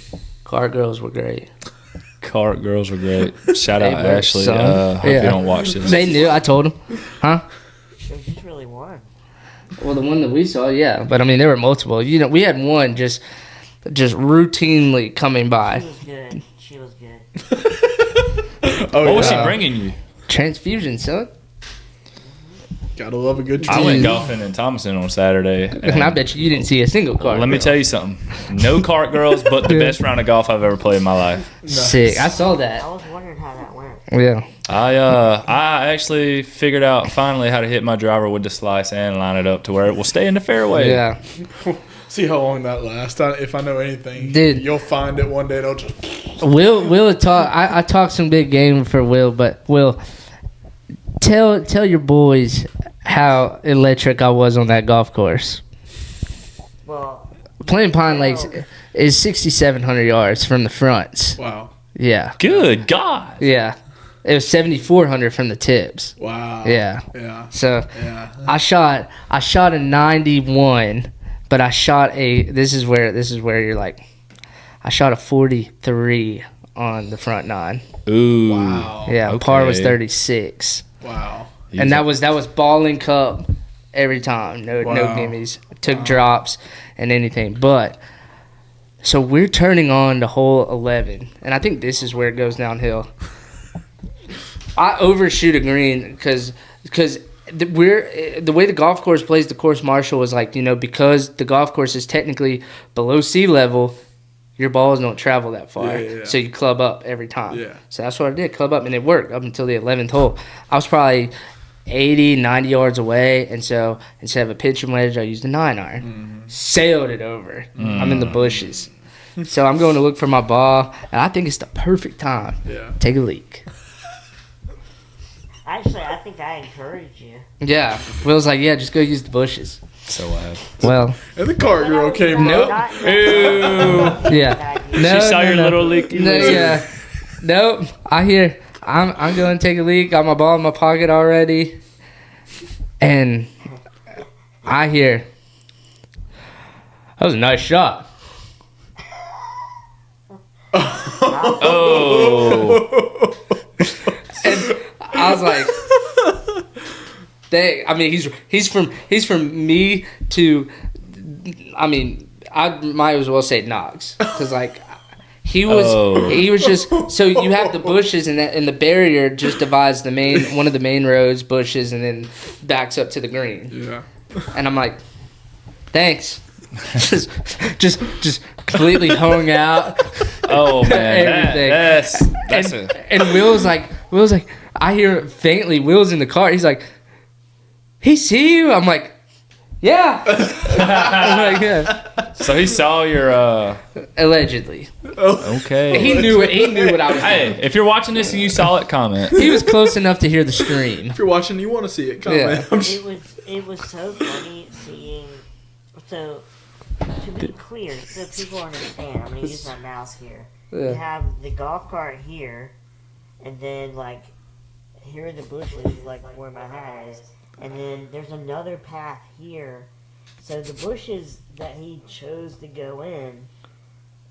[SPEAKER 4] Car girls were great.
[SPEAKER 3] Cart girls were great. Shout
[SPEAKER 4] They
[SPEAKER 3] out
[SPEAKER 4] were,
[SPEAKER 3] Ashley.
[SPEAKER 4] son.
[SPEAKER 3] Hope you
[SPEAKER 4] Yeah.
[SPEAKER 3] don't watch this.
[SPEAKER 4] They knew. I told them. Huh?
[SPEAKER 5] There's just really one.
[SPEAKER 4] Well, the one that we saw, yeah. But, I mean, there were multiple. You know, we had one just routinely coming by.
[SPEAKER 5] She was good. She was good.
[SPEAKER 1] Oh,
[SPEAKER 3] What was she
[SPEAKER 1] yeah.
[SPEAKER 3] bringing you?
[SPEAKER 4] Transfusion, son.
[SPEAKER 1] Gotta love a good
[SPEAKER 3] I
[SPEAKER 1] treat.
[SPEAKER 3] went golfing in Thomason on Saturday.
[SPEAKER 4] And I bet you didn't see a single car.
[SPEAKER 3] Let me
[SPEAKER 4] girl.
[SPEAKER 3] tell you something. No cart girls, but the
[SPEAKER 4] Yeah.
[SPEAKER 3] best round of golf I've ever played in my life.
[SPEAKER 4] Sick. I saw
[SPEAKER 5] I
[SPEAKER 4] that.
[SPEAKER 5] was wondering how that went.
[SPEAKER 4] Yeah.
[SPEAKER 3] I actually figured out finally how to hit my driver with the slice and line it up to where it will stay in the fairway.
[SPEAKER 4] Yeah.
[SPEAKER 1] See how long that lasts. If I know anything,
[SPEAKER 4] Dude.
[SPEAKER 1] you'll find it one day. It'll just.
[SPEAKER 4] Will talk. I talked some big game for Will, but Will, tell your boys how electric I was on that golf course.
[SPEAKER 5] Well,
[SPEAKER 4] Playing Pine Lakes is 6,700 yards from the fronts.
[SPEAKER 1] Wow.
[SPEAKER 4] Yeah,
[SPEAKER 3] Good God.
[SPEAKER 4] yeah. It was 7,400 from the tips.
[SPEAKER 1] Wow.
[SPEAKER 4] Yeah.
[SPEAKER 1] Yeah.
[SPEAKER 4] So
[SPEAKER 1] Yeah.
[SPEAKER 4] I shot a 91, but I shot a. This is where you're like, I shot a 43 on the front nine.
[SPEAKER 3] Ooh.
[SPEAKER 1] Wow.
[SPEAKER 4] Yeah, par was
[SPEAKER 3] Okay.
[SPEAKER 4] 36.
[SPEAKER 1] Wow.
[SPEAKER 4] And that was balling cup every time. No
[SPEAKER 1] Wow.
[SPEAKER 4] gimmies. Took drops and anything. But so we're turning on to hole 11, and I think this is where it goes downhill. I overshoot a green because the way the golf course plays the course marshal is like, because the golf course is technically below sea level, your balls don't travel that far.
[SPEAKER 1] Yeah.
[SPEAKER 4] So you club up every time.
[SPEAKER 1] Yeah.
[SPEAKER 4] So that's what I did, club up, and it worked up until the 11th hole. I was probably 80, 90 yards away, and so instead of a pitching wedge, I used a 9-iron. Sailed it over. I'm in the bushes. So I'm going to look for my ball, and I think it's the perfect time.
[SPEAKER 1] Yeah.
[SPEAKER 4] Take a leak.
[SPEAKER 5] Actually, I think I encouraged you.
[SPEAKER 4] Yeah. Will's like, yeah, just go use the bushes.
[SPEAKER 3] So loud.
[SPEAKER 4] Well,
[SPEAKER 1] And the cart girl came
[SPEAKER 4] Nope.
[SPEAKER 1] up.
[SPEAKER 3] Ew.
[SPEAKER 4] yeah.
[SPEAKER 3] She saw your little leaky.
[SPEAKER 4] No,
[SPEAKER 3] lizard.
[SPEAKER 4] yeah. Nope. I hear I'm going to take a leak. Got my ball in my pocket already. And I hear, that was a nice shot.
[SPEAKER 3] Oh.
[SPEAKER 4] And I was like, dang. I mean, he's from me to, I mean, I might as well say Knox, because like he was just, so you have the bushes and the barrier just divides one of the main roads, bushes, and then backs up to the green.
[SPEAKER 1] Yeah.
[SPEAKER 4] And I'm like, thanks. just completely hung out.
[SPEAKER 3] Oh man,
[SPEAKER 4] Everything.
[SPEAKER 3] that's
[SPEAKER 4] And Will's like, I hear it faintly. Will's in the car. He's like, he see you? I'm like, yeah. I'm like, yeah.
[SPEAKER 3] so he saw your
[SPEAKER 4] Allegedly.
[SPEAKER 3] okay.
[SPEAKER 4] He knew it. He knew what I was doing.
[SPEAKER 3] Hey, if you're watching this and you saw it, comment.
[SPEAKER 4] He was close enough to hear the scream.
[SPEAKER 1] If you're watching, you want to see it. Comment.
[SPEAKER 4] Yeah.
[SPEAKER 5] It was so funny seeing. So to be clear, so people understand, I'm gonna use my mouse here. You
[SPEAKER 4] Yeah.
[SPEAKER 5] have the golf cart here, and then like here are the bushes, like where my hat is, and then there's another path here. So the bushes that he chose to go in,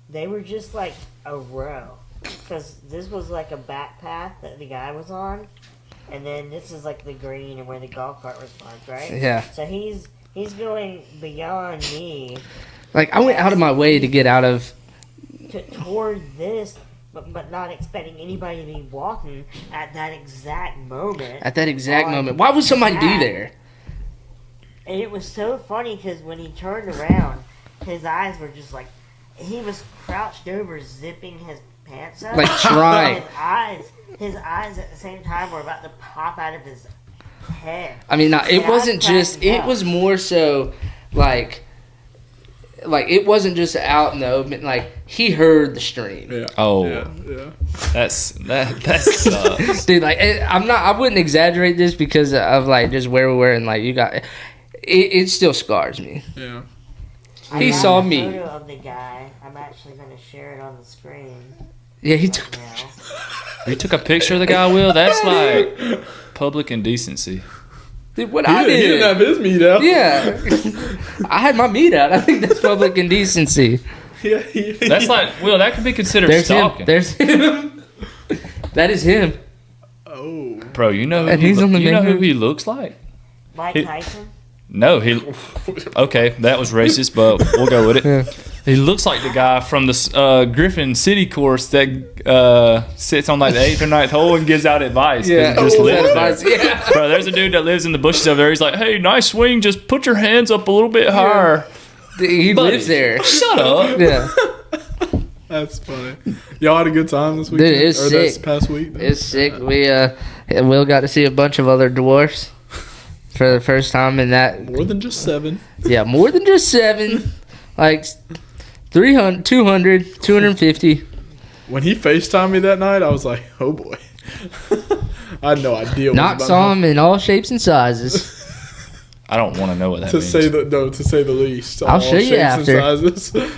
[SPEAKER 5] they were just like a row, because this was like a back path that the guy was on, and then this is like the green and where the golf cart was parked, right?
[SPEAKER 4] Yeah.
[SPEAKER 5] So he's going beyond me
[SPEAKER 4] Like, I went out of my way to get out of.
[SPEAKER 5] toward this, but not expecting anybody to be walking at that exact moment.
[SPEAKER 4] At that exact
[SPEAKER 5] on
[SPEAKER 4] moment. Why would somebody be
[SPEAKER 5] that.
[SPEAKER 4] there?
[SPEAKER 5] And it was so funny because when he turned around, his eyes were just like, he was crouched over, zipping his pants up.
[SPEAKER 4] Like, trying.
[SPEAKER 5] His eyes at the same time were about to pop out of his head.
[SPEAKER 4] I mean, no, it
[SPEAKER 5] And I
[SPEAKER 4] wasn't
[SPEAKER 5] was
[SPEAKER 4] just.
[SPEAKER 5] cracking
[SPEAKER 4] It
[SPEAKER 5] up.
[SPEAKER 4] was more so, like it wasn't just out in the open. Like, he heard the stream.
[SPEAKER 1] Yeah.
[SPEAKER 3] Oh.
[SPEAKER 1] Yeah.
[SPEAKER 3] That sucks.
[SPEAKER 4] Dude, like, I wouldn't exaggerate this because of like just where we were, and like it still scars me.
[SPEAKER 1] Yeah.
[SPEAKER 4] He
[SPEAKER 5] I got
[SPEAKER 4] saw
[SPEAKER 5] a
[SPEAKER 4] me.
[SPEAKER 5] photo of the guy. I'm actually going to share it on the screen
[SPEAKER 4] Yeah, he took.
[SPEAKER 5] now.
[SPEAKER 3] You took a picture of the guy, Will? That's like public indecency.
[SPEAKER 4] Dude, what
[SPEAKER 1] He
[SPEAKER 4] I
[SPEAKER 1] didn't have
[SPEAKER 4] did.
[SPEAKER 1] his meat out.
[SPEAKER 4] Yeah, I had my meat out. I think that's public indecency.
[SPEAKER 1] Yeah.
[SPEAKER 3] That's like, Will, that could be considered
[SPEAKER 4] There's
[SPEAKER 3] stalking.
[SPEAKER 4] him. There's him. That is him.
[SPEAKER 1] Oh.
[SPEAKER 3] Bro, you know
[SPEAKER 4] And he's on the
[SPEAKER 3] you know
[SPEAKER 4] main
[SPEAKER 3] who he looks like?
[SPEAKER 5] Mike
[SPEAKER 3] He-
[SPEAKER 5] Tyson?
[SPEAKER 3] No, okay, that was racist, but we'll go with it.
[SPEAKER 4] Yeah.
[SPEAKER 3] He looks like the guy from the Griffin City course that sits on like the 8th or 9th hole and gives out advice. 'cause
[SPEAKER 4] Yeah,
[SPEAKER 3] he just lives there.
[SPEAKER 4] advice. Yeah.
[SPEAKER 3] Bro, there's a dude that lives in the bushes over there. He's like, hey, nice swing, just put your hands up a little bit higher.
[SPEAKER 4] He
[SPEAKER 3] Buddy,
[SPEAKER 4] lives there.
[SPEAKER 3] Shut up.
[SPEAKER 4] Yeah,
[SPEAKER 1] That's funny. Y'all had a good time this weekend?
[SPEAKER 4] Dude, it's
[SPEAKER 1] or this
[SPEAKER 4] sick.
[SPEAKER 1] past week?
[SPEAKER 4] it's sick. We Will got to see a bunch of other dwarfs for the first time in that.
[SPEAKER 1] More than just 7.
[SPEAKER 4] Yeah, more than just 7, like 300, 200, 250.
[SPEAKER 1] When he FaceTimed me that night, I was like, oh boy. I had no idea what
[SPEAKER 4] Knox
[SPEAKER 1] was
[SPEAKER 4] saw
[SPEAKER 1] about
[SPEAKER 4] him in all shapes and sizes.
[SPEAKER 3] I don't want to know what that
[SPEAKER 1] to
[SPEAKER 3] means.
[SPEAKER 1] say to say the least.
[SPEAKER 4] I'll
[SPEAKER 1] All
[SPEAKER 4] show you
[SPEAKER 1] shapes
[SPEAKER 4] after.
[SPEAKER 1] and sizes.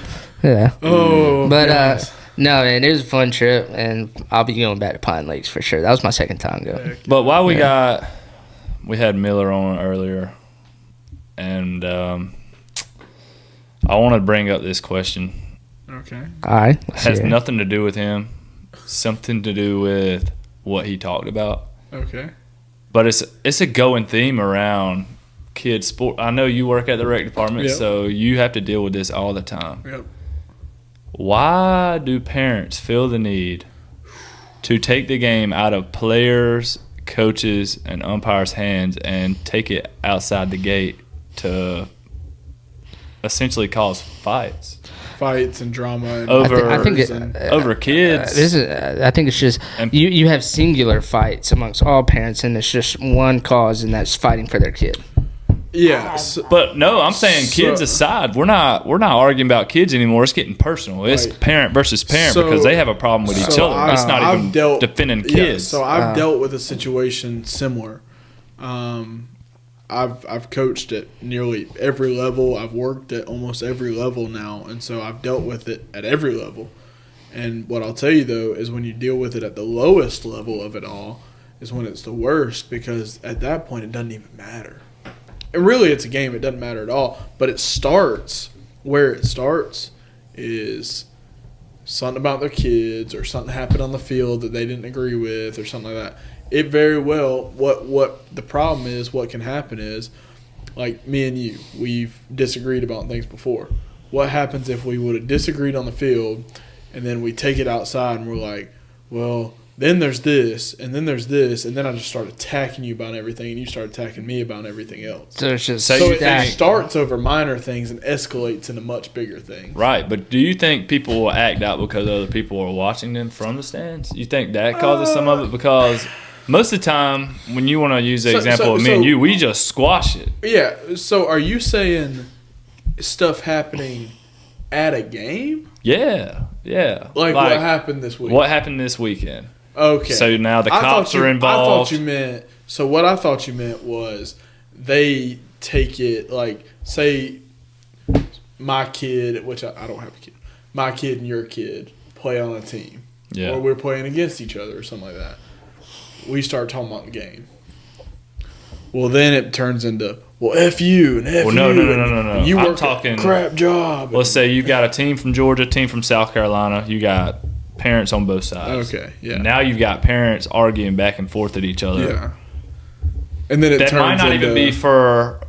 [SPEAKER 4] Yeah.
[SPEAKER 1] Oh,
[SPEAKER 4] But
[SPEAKER 1] gosh.
[SPEAKER 4] no, man, it was a fun trip, and I'll be going back to Pine Lakes for sure. That was my second time going.
[SPEAKER 3] But while we had Miller on earlier, and I want to bring up this question.
[SPEAKER 1] Okay.
[SPEAKER 4] All right,
[SPEAKER 3] It has nothing to do with him, something to do with what he talked about.
[SPEAKER 1] Okay.
[SPEAKER 3] But it's a going theme around kids sport. I know you work at the rec department,
[SPEAKER 1] Yep.
[SPEAKER 3] so you have to deal with this all the time.
[SPEAKER 1] Yep.
[SPEAKER 3] Why do parents feel the need to take the game out of players, coaches, and umpires' hands and take it outside the gate to essentially cause fights
[SPEAKER 1] and drama and
[SPEAKER 3] over
[SPEAKER 4] I think
[SPEAKER 3] over kids.
[SPEAKER 4] I think it's just you have singular fights amongst all parents, and it's just one cause, and that's fighting for their kid.
[SPEAKER 1] yeah.
[SPEAKER 3] But no, I'm saying kids aside, we're not arguing about kids anymore. It's getting personal. It's
[SPEAKER 1] Right.
[SPEAKER 3] parent versus parent
[SPEAKER 1] So-
[SPEAKER 3] because they have a problem with each other. It's not even defending kids.
[SPEAKER 1] So I've dealt with a situation similar. I've coached at nearly every level. I've worked at almost every level now, and so I've dealt with it at every level. And what I'll tell you though is when you deal with it at the lowest level of it all is when it's the worst, because at that point it doesn't even matter. And really it's a game, it doesn't matter at all. But it starts where it starts is something about their kids or something happened on the field that they didn't agree with or something like that. It very well, what the problem is, what can happen is, like me and you, we've disagreed about things before. What happens if we would have disagreed on the field and then we take it outside and we're like, well, then there's this, and then there's this, and then I just start attacking you about everything, and you start attacking me about everything else.
[SPEAKER 4] So it's just
[SPEAKER 3] So
[SPEAKER 1] So
[SPEAKER 3] you
[SPEAKER 1] it
[SPEAKER 3] think-
[SPEAKER 1] starts over minor things and escalates into much bigger things.
[SPEAKER 3] Right, but do you think people will act out because other people are watching them from the stands? You think that causes some of it? Because most of the time, when you want to use the example of me and you, we just squash it.
[SPEAKER 1] Yeah, so are you saying stuff happening at a game?
[SPEAKER 3] Yeah.
[SPEAKER 1] Like what happened this week?
[SPEAKER 3] What happened this weekend?
[SPEAKER 1] Okay.
[SPEAKER 3] So now the
[SPEAKER 1] I
[SPEAKER 3] cops
[SPEAKER 1] thought
[SPEAKER 3] are involved.
[SPEAKER 1] I thought you meant, so what I thought you meant was they take it, like, say my kid, which I don't have a kid, my kid and your kid play on a team.
[SPEAKER 3] Yeah.
[SPEAKER 1] Or we're playing against each other or something like that. We start talking about the game. Well, then it turns into, well, F you and F
[SPEAKER 3] Well,
[SPEAKER 1] you.
[SPEAKER 3] no.
[SPEAKER 1] And you
[SPEAKER 3] I'm
[SPEAKER 1] work
[SPEAKER 3] talking-
[SPEAKER 1] a crap job.
[SPEAKER 3] Let's say you got a team from Georgia, team from South Carolina. You got parents on both sides.
[SPEAKER 1] Okay, yeah.
[SPEAKER 3] Now you've got parents arguing back and forth at each other.
[SPEAKER 1] Yeah. And then it
[SPEAKER 3] That
[SPEAKER 1] turns
[SPEAKER 3] might not even
[SPEAKER 1] into-
[SPEAKER 3] be for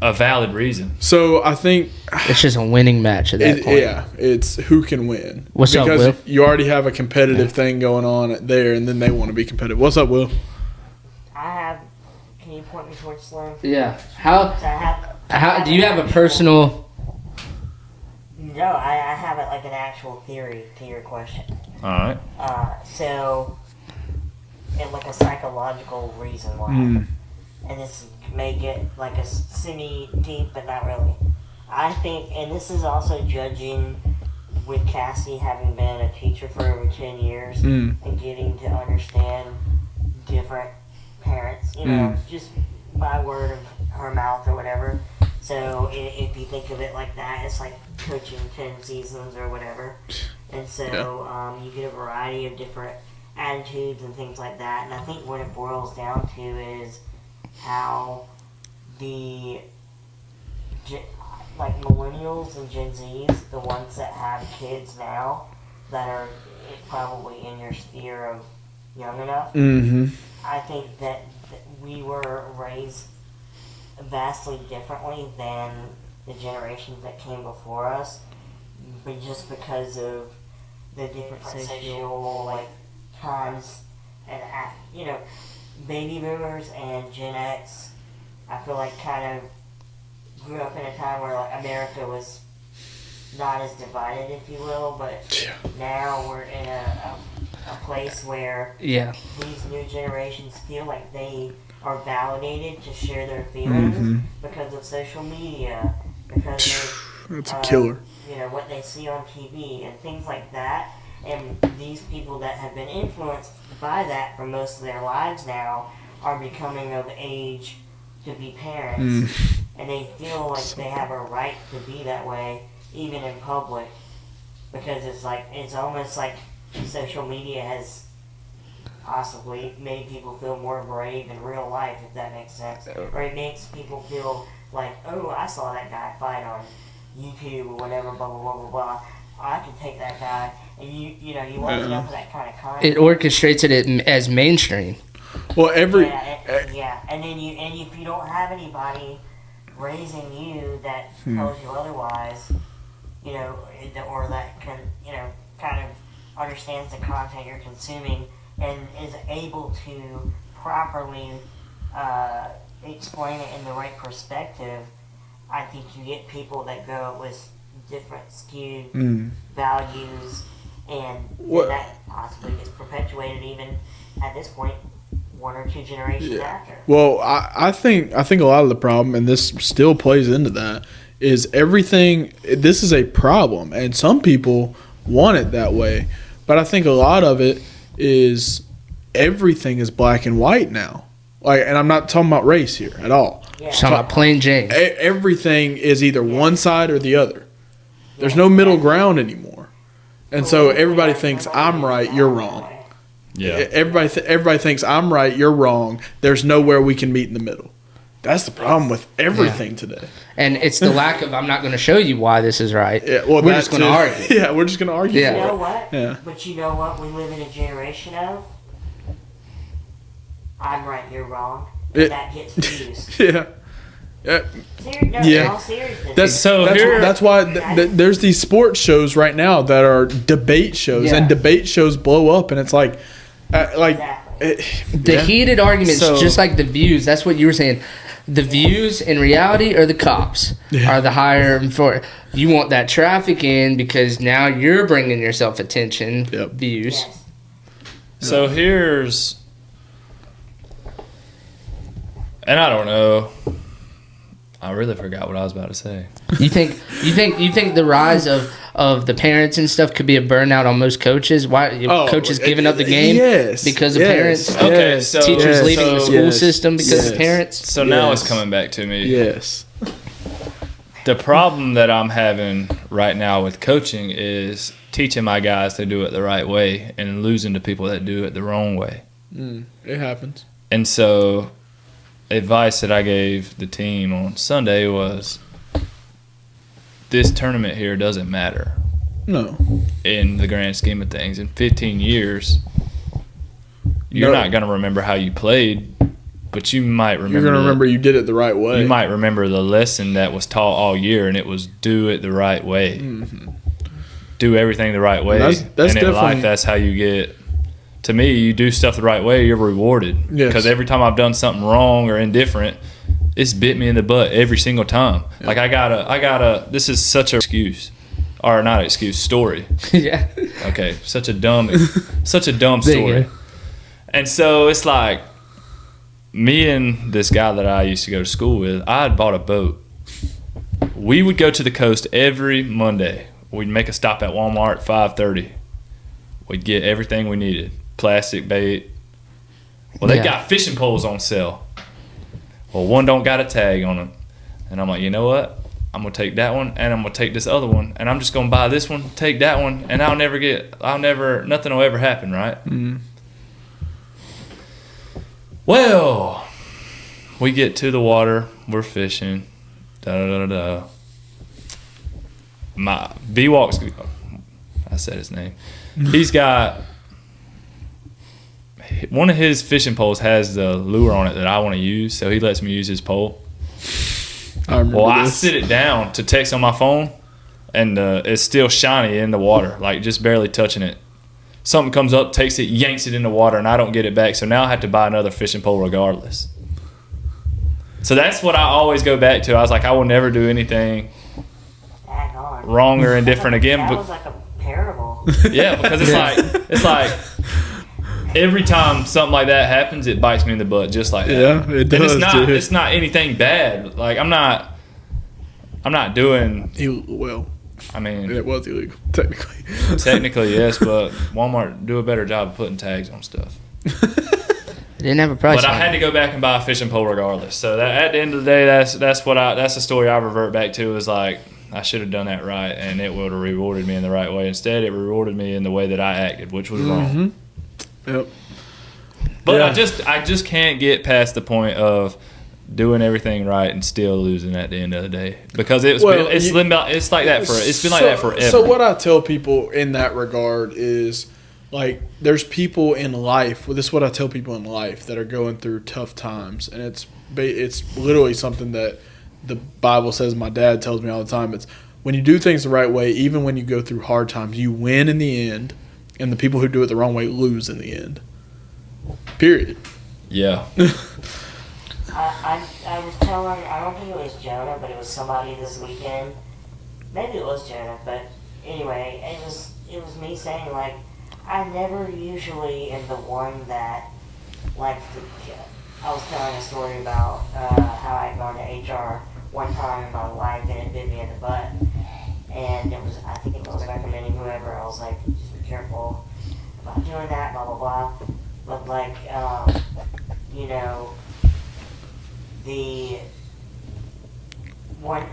[SPEAKER 3] a valid reason.
[SPEAKER 1] So I think
[SPEAKER 4] it's just a winning match at that point.
[SPEAKER 1] yeah, it's who can win.
[SPEAKER 4] What's up,
[SPEAKER 1] because
[SPEAKER 4] Will?
[SPEAKER 1] you already have a competitive thing going on there, and then they want to be competitive. What's up, Will?
[SPEAKER 5] Can you point me towards Slim?
[SPEAKER 4] Yeah. How
[SPEAKER 5] So
[SPEAKER 4] do you have a personal?
[SPEAKER 5] No, I have it like an actual theory to your question.
[SPEAKER 3] All right.
[SPEAKER 5] So, and like a psychological reason why. And this may get like a semi-deep, but not really. I think, and this is also judging with Cassie having been a teacher for over 10 years and getting to understand different parents, you know, just by word of her mouth or whatever. So if you think of it like that, it's like coaching 10 seasons or whatever. And so you get a variety of different attitudes and things like that. And I think what it boils down to is how the like millennials and Gen Zs, the ones that have kids now that are probably in your sphere of young enough, I think that we were raised vastly differently than the generations that came before us, but just because of the different social like times and you know, baby boomers and Gen X, I feel like kind of grew up in a time where like America was not as divided, if you will, but now we're in a place where these new generations feel like they are validated to share their feelings because of social media, because of
[SPEAKER 1] That's a killer.
[SPEAKER 5] you know, what they see on TV and things like that. And these people that have been influenced by that for most of their lives now are becoming of age to be parents, and they feel like they have a right to be that way, even in public, because it's almost like social media has possibly made people feel more brave in real life, if that makes sense, or it makes people feel like, oh, I saw that guy fight on YouTube or whatever, blah blah blah blah blah. I can take that guy, and you know you want enough of that kind of content.
[SPEAKER 4] It orchestrates it as mainstream.
[SPEAKER 1] Well,
[SPEAKER 5] and then if you don't have anybody raising you that tells you otherwise, you know, or that can, you know, kind of understands the content you're consuming and is able to properly explain it in the right perspective, I think you get people that go with different skewed values, and then that possibly gets perpetuated even at this point 1 or 2 generations after.
[SPEAKER 1] Well, I think a lot of the problem, and this still plays into that, is everything. This is a problem, and some people want it that way, but I think a lot of it is everything is black and white now. Like, and I'm not talking about race here at all.
[SPEAKER 5] Yeah.
[SPEAKER 4] Talking about plain Jane.
[SPEAKER 1] Everything is either one side or the other. There's no middle ground anymore, and so everybody thinks I'm right, you're wrong.
[SPEAKER 3] Yeah.
[SPEAKER 1] Everybody thinks I'm right, you're wrong. There's nowhere we can meet in the middle. That's the problem with everything today.
[SPEAKER 4] And it's the lack of, I'm not going to show you why this is right.
[SPEAKER 1] Yeah, well,
[SPEAKER 4] we're just going to argue.
[SPEAKER 1] Yeah, we're just going to argue.
[SPEAKER 4] Yeah.
[SPEAKER 5] You know what?
[SPEAKER 1] Yeah.
[SPEAKER 5] But you know what we live in a generation of? I'm right, you're wrong. And that gets views.
[SPEAKER 1] Yeah.
[SPEAKER 5] In all seriousness.
[SPEAKER 1] That's why there's these sports shows right now that are debate shows, and debate shows blow up, and it's like
[SPEAKER 5] Exactly.
[SPEAKER 4] Heated arguments, just like the views. That's what you were saying. The views in reality are the cops are the higher for. You want that traffic in because now you're bringing yourself attention. Views.
[SPEAKER 5] Yes.
[SPEAKER 3] So here's, and I don't know. I really forgot what I was about to say.
[SPEAKER 4] You think the rise of the parents and stuff could be a burnout on most coaches? Why coaches giving up the game?
[SPEAKER 1] Yes,
[SPEAKER 4] because of parents.
[SPEAKER 3] Okay, so
[SPEAKER 4] teachers leaving the school system because of parents.
[SPEAKER 3] So now it's coming back to me.
[SPEAKER 1] Yes.
[SPEAKER 3] The problem that I'm having right now with coaching is teaching my guys to do it the right way and losing to people that do it the wrong way.
[SPEAKER 1] It happens.
[SPEAKER 3] And so advice that I gave the team on Sunday was, this tournament here doesn't matter.
[SPEAKER 1] No.
[SPEAKER 3] In the grand scheme of things. In 15 years, you're not going to remember how you played, but you might remember.
[SPEAKER 1] You're going to remember you did it the right way.
[SPEAKER 3] You might remember the lesson that was taught all year, and it was do it the right way. Do everything the right way.
[SPEAKER 1] That's
[SPEAKER 3] and in life, that's how you get. To me, you do stuff the right way, you're rewarded. Because every time I've done something wrong or indifferent, it's bit me in the butt every single time. Yeah. Like I gotta. This is such a story.
[SPEAKER 4] Yeah.
[SPEAKER 3] Okay, such a dumb story. And so it's like, me and this guy that I used to go to school with, I had bought a boat. We would go to the coast every Monday. We'd make a stop at Walmart at 5:30. We'd get everything we needed. Plastic bait. Well, they got fishing poles on sale. Well, one don't got a tag on them. And I'm like, you know what? I'm going to take that one, and I'm going to take this other one, and I'm just going to buy this one, take that one, and nothing will ever happen, right? Well, we get to the water, we're fishing, My B-Walk's, I said his name. He's got, one of his fishing poles has the lure on it that I want to use, so he lets me use his pole. I sit it down to text on my phone, and it's still shiny in the water, like just barely touching it. Something comes up, takes it, yanks it in the water, and I don't get it back, so now I have to buy another fishing pole regardless. So that's what I always go back to. I was like, I will never do anything wrong or indifferent again.
[SPEAKER 5] That was like a parable.
[SPEAKER 3] Yeah, because it's like every time something like that happens, it bites me in the butt just like that.
[SPEAKER 1] Yeah, it does.
[SPEAKER 3] And it's not anything bad. Like I'm not doing. I mean,
[SPEAKER 1] it was illegal technically.
[SPEAKER 3] Technically, yes, but Walmart do a better job of putting tags on stuff.
[SPEAKER 4] Didn't have a price.
[SPEAKER 3] But I had to go back and buy a fishing pole regardless. So that, at the end of the day, that's the story I revert back to. Is like, I should have done that right, and it would have rewarded me in the right way. Instead, it rewarded me in the way that I acted, which was wrong.
[SPEAKER 1] Yep.
[SPEAKER 3] But I just can't get past the point of doing everything right and still losing at the end of the day, because it's been like that forever.
[SPEAKER 1] So what I tell people in that regard is, like, there's people in life. Well, this is what I tell people in life that are going through tough times, and it's literally something that the Bible says. My dad tells me all the time. It's when you do things the right way, even when you go through hard times, you win in the end, and the people who do it the wrong way lose in the end. Period.
[SPEAKER 3] Yeah.
[SPEAKER 5] I was telling, I don't think it was Jonah, but it was somebody this weekend. Maybe it was Jonah, but anyway, it was me saying, like, I never usually am the one that likes to. I was telling a story about how I'd gone to HR one time in my life and it bit me in the butt. And it was, I think it was recommending whoever. I was like, just be careful about doing that, blah, blah, blah. But, like, you know, the one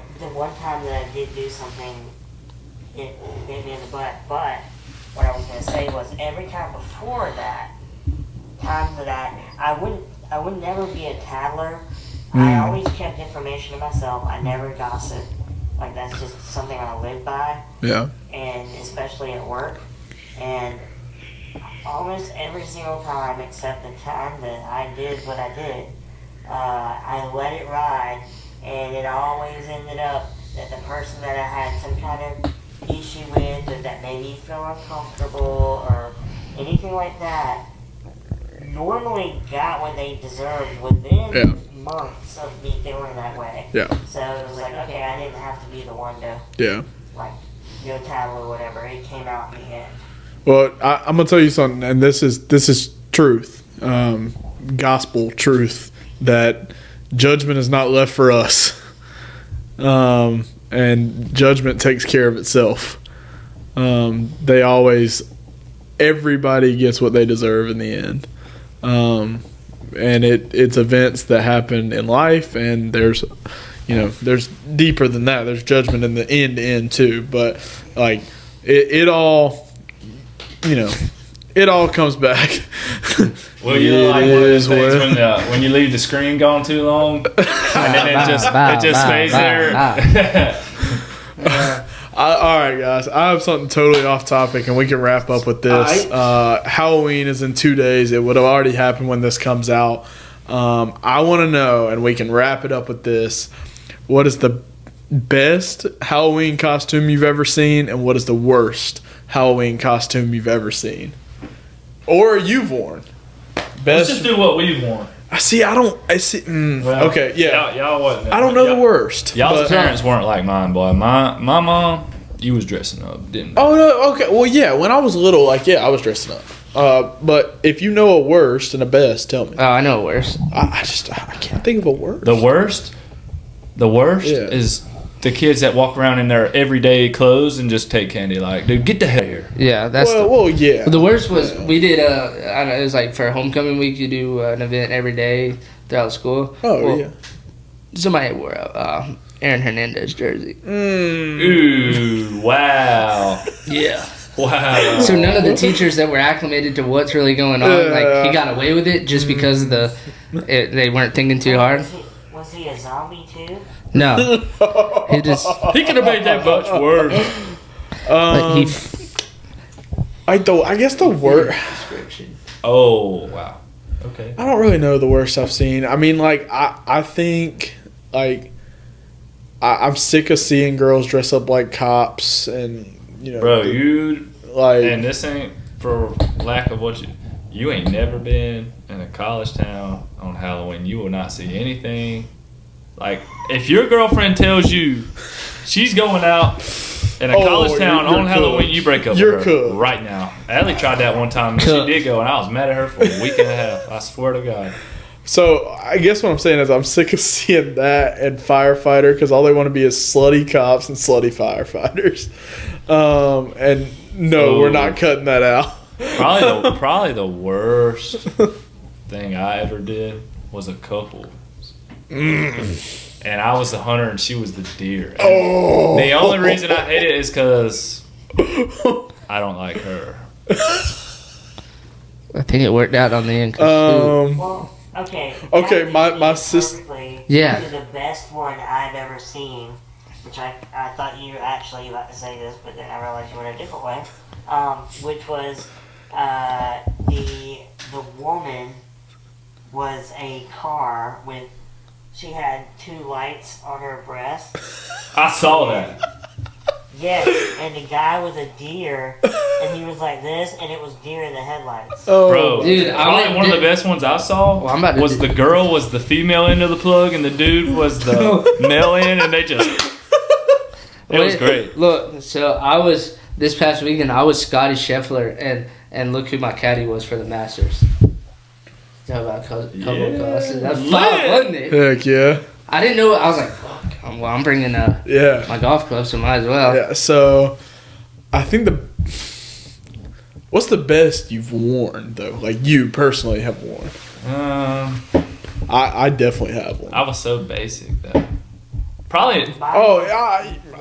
[SPEAKER 5] time that I did do something, it bit me in the butt. But what I was going to say was every time before that, times that I would never be a tattler. I always kept information to myself. I never gossiped. Like, that's just something I live by.
[SPEAKER 1] Yeah.
[SPEAKER 5] And especially at work. And almost every single time, except the time that I did what I did, I let it ride. And it always ended up that the person that I had some kind of issue with, or that made me feel uncomfortable, or anything like that, normally got what they deserved within months of me feeling that way.
[SPEAKER 1] Yeah.
[SPEAKER 5] So it was like, okay, I didn't have to be the one to, like, go tattle or whatever. It came out in the end.
[SPEAKER 1] Well, I'm gonna tell you something, and this is truth, gospel truth, that judgment is not left for us, and judgment takes care of itself. Everybody gets what they deserve in the end. And it's events that happen in life, and there's deeper than that. There's judgment in the end too. But like it all, it all comes back.
[SPEAKER 3] Well, you know, like one of those things when you leave the screen gone too long, and then it just stays there.
[SPEAKER 1] All right, guys. I have something totally off topic, and we can wrap up with this. Halloween is in 2 days. It would have already happened when this comes out. I want to know, and we can wrap it up with this. What is the best Halloween costume you've ever seen, and what is the worst Halloween costume you've ever seen? Or you've worn?
[SPEAKER 3] Let's just do what we've worn.
[SPEAKER 1] Well, okay, yeah.
[SPEAKER 3] Y'all wasn't.
[SPEAKER 1] I don't know the worst.
[SPEAKER 3] Y'all's parents weren't like mine, boy. My mom, you was dressing up, didn't you?
[SPEAKER 1] Oh, no, okay. Well, yeah, when I was little, I was dressing up. But if you know a worst and a best, tell me.
[SPEAKER 4] Oh, I know a worst.
[SPEAKER 1] I can't think of a worst.
[SPEAKER 3] The worst is the kids that walk around in their everyday clothes and just take candy. Like, dude, get the hell out of here.
[SPEAKER 4] Yeah, that's
[SPEAKER 1] yeah.
[SPEAKER 4] The worst was we did I don't know, it was like for homecoming week you do an event every day throughout school.
[SPEAKER 1] Yeah.
[SPEAKER 4] Somebody wore a Aaron Hernandez jersey.
[SPEAKER 3] Ooh, wow.
[SPEAKER 4] Yeah.
[SPEAKER 3] Wow.
[SPEAKER 4] So none of the teachers that were acclimated to what's really going on, like he got away with it just because they weren't thinking too hard.
[SPEAKER 5] Was he a zombie too?
[SPEAKER 4] No. He
[SPEAKER 3] could have made that much worse.
[SPEAKER 1] I guess the worst.
[SPEAKER 3] Oh, wow. Okay.
[SPEAKER 1] I don't really know the worst I've seen. I mean, like, I think, like, I'm sick of seeing girls dress up like cops and,
[SPEAKER 3] Bro, you,
[SPEAKER 1] like,
[SPEAKER 3] and this ain't for lack of what you ain't never been in a college town on Halloween. You will not see anything. Like, if your girlfriend tells you she's going out in a college town on Halloween, you break up with her right now. Allie tried that one time, and she did go, and I was mad at her for a week and a half. I swear to God.
[SPEAKER 1] So, I guess what I'm saying is I'm sick of seeing that and firefighter because all they want to be is slutty cops and slutty firefighters. And no, we're not cutting that out.
[SPEAKER 3] Probably the worst thing I ever did was a couple. And I was the hunter and she was the deer. The only reason I hate it is because I don't like her.
[SPEAKER 4] I think it worked out on the end.
[SPEAKER 5] Well, okay.
[SPEAKER 1] Okay, my sister.
[SPEAKER 4] Yeah.
[SPEAKER 5] The best one I've ever seen, which I thought you were actually about to say this, but then I realized you went a different way. Which was the woman was a car with. She had 2 lights on her breast.
[SPEAKER 3] I saw that.
[SPEAKER 5] Yes, and the guy was a deer, and and he was like this, and it was deer in the headlights.
[SPEAKER 1] Oh,
[SPEAKER 3] Bro,
[SPEAKER 4] Dude,
[SPEAKER 3] probably one of the best ones I saw
[SPEAKER 4] Well, I'm about to
[SPEAKER 3] was
[SPEAKER 4] do-
[SPEAKER 3] the girl was the female end of the plug and the dude was the male end, and they just it was great.
[SPEAKER 4] Look, so I was this past weekend. I was Scotty Scheffler, and look who my caddy was for the Masters. Talk about couple classes. That's
[SPEAKER 3] Lit.
[SPEAKER 4] 5, wasn't it?
[SPEAKER 1] heck yeah.
[SPEAKER 4] I didn't know. I was like, fuck. I'm bringing
[SPEAKER 1] Yeah.
[SPEAKER 4] my golf clubs, so might as well.
[SPEAKER 1] Yeah, so I think what's the best you've worn though? Like you personally have worn? I definitely have one.
[SPEAKER 3] I was so basic though. Probably
[SPEAKER 1] Oh,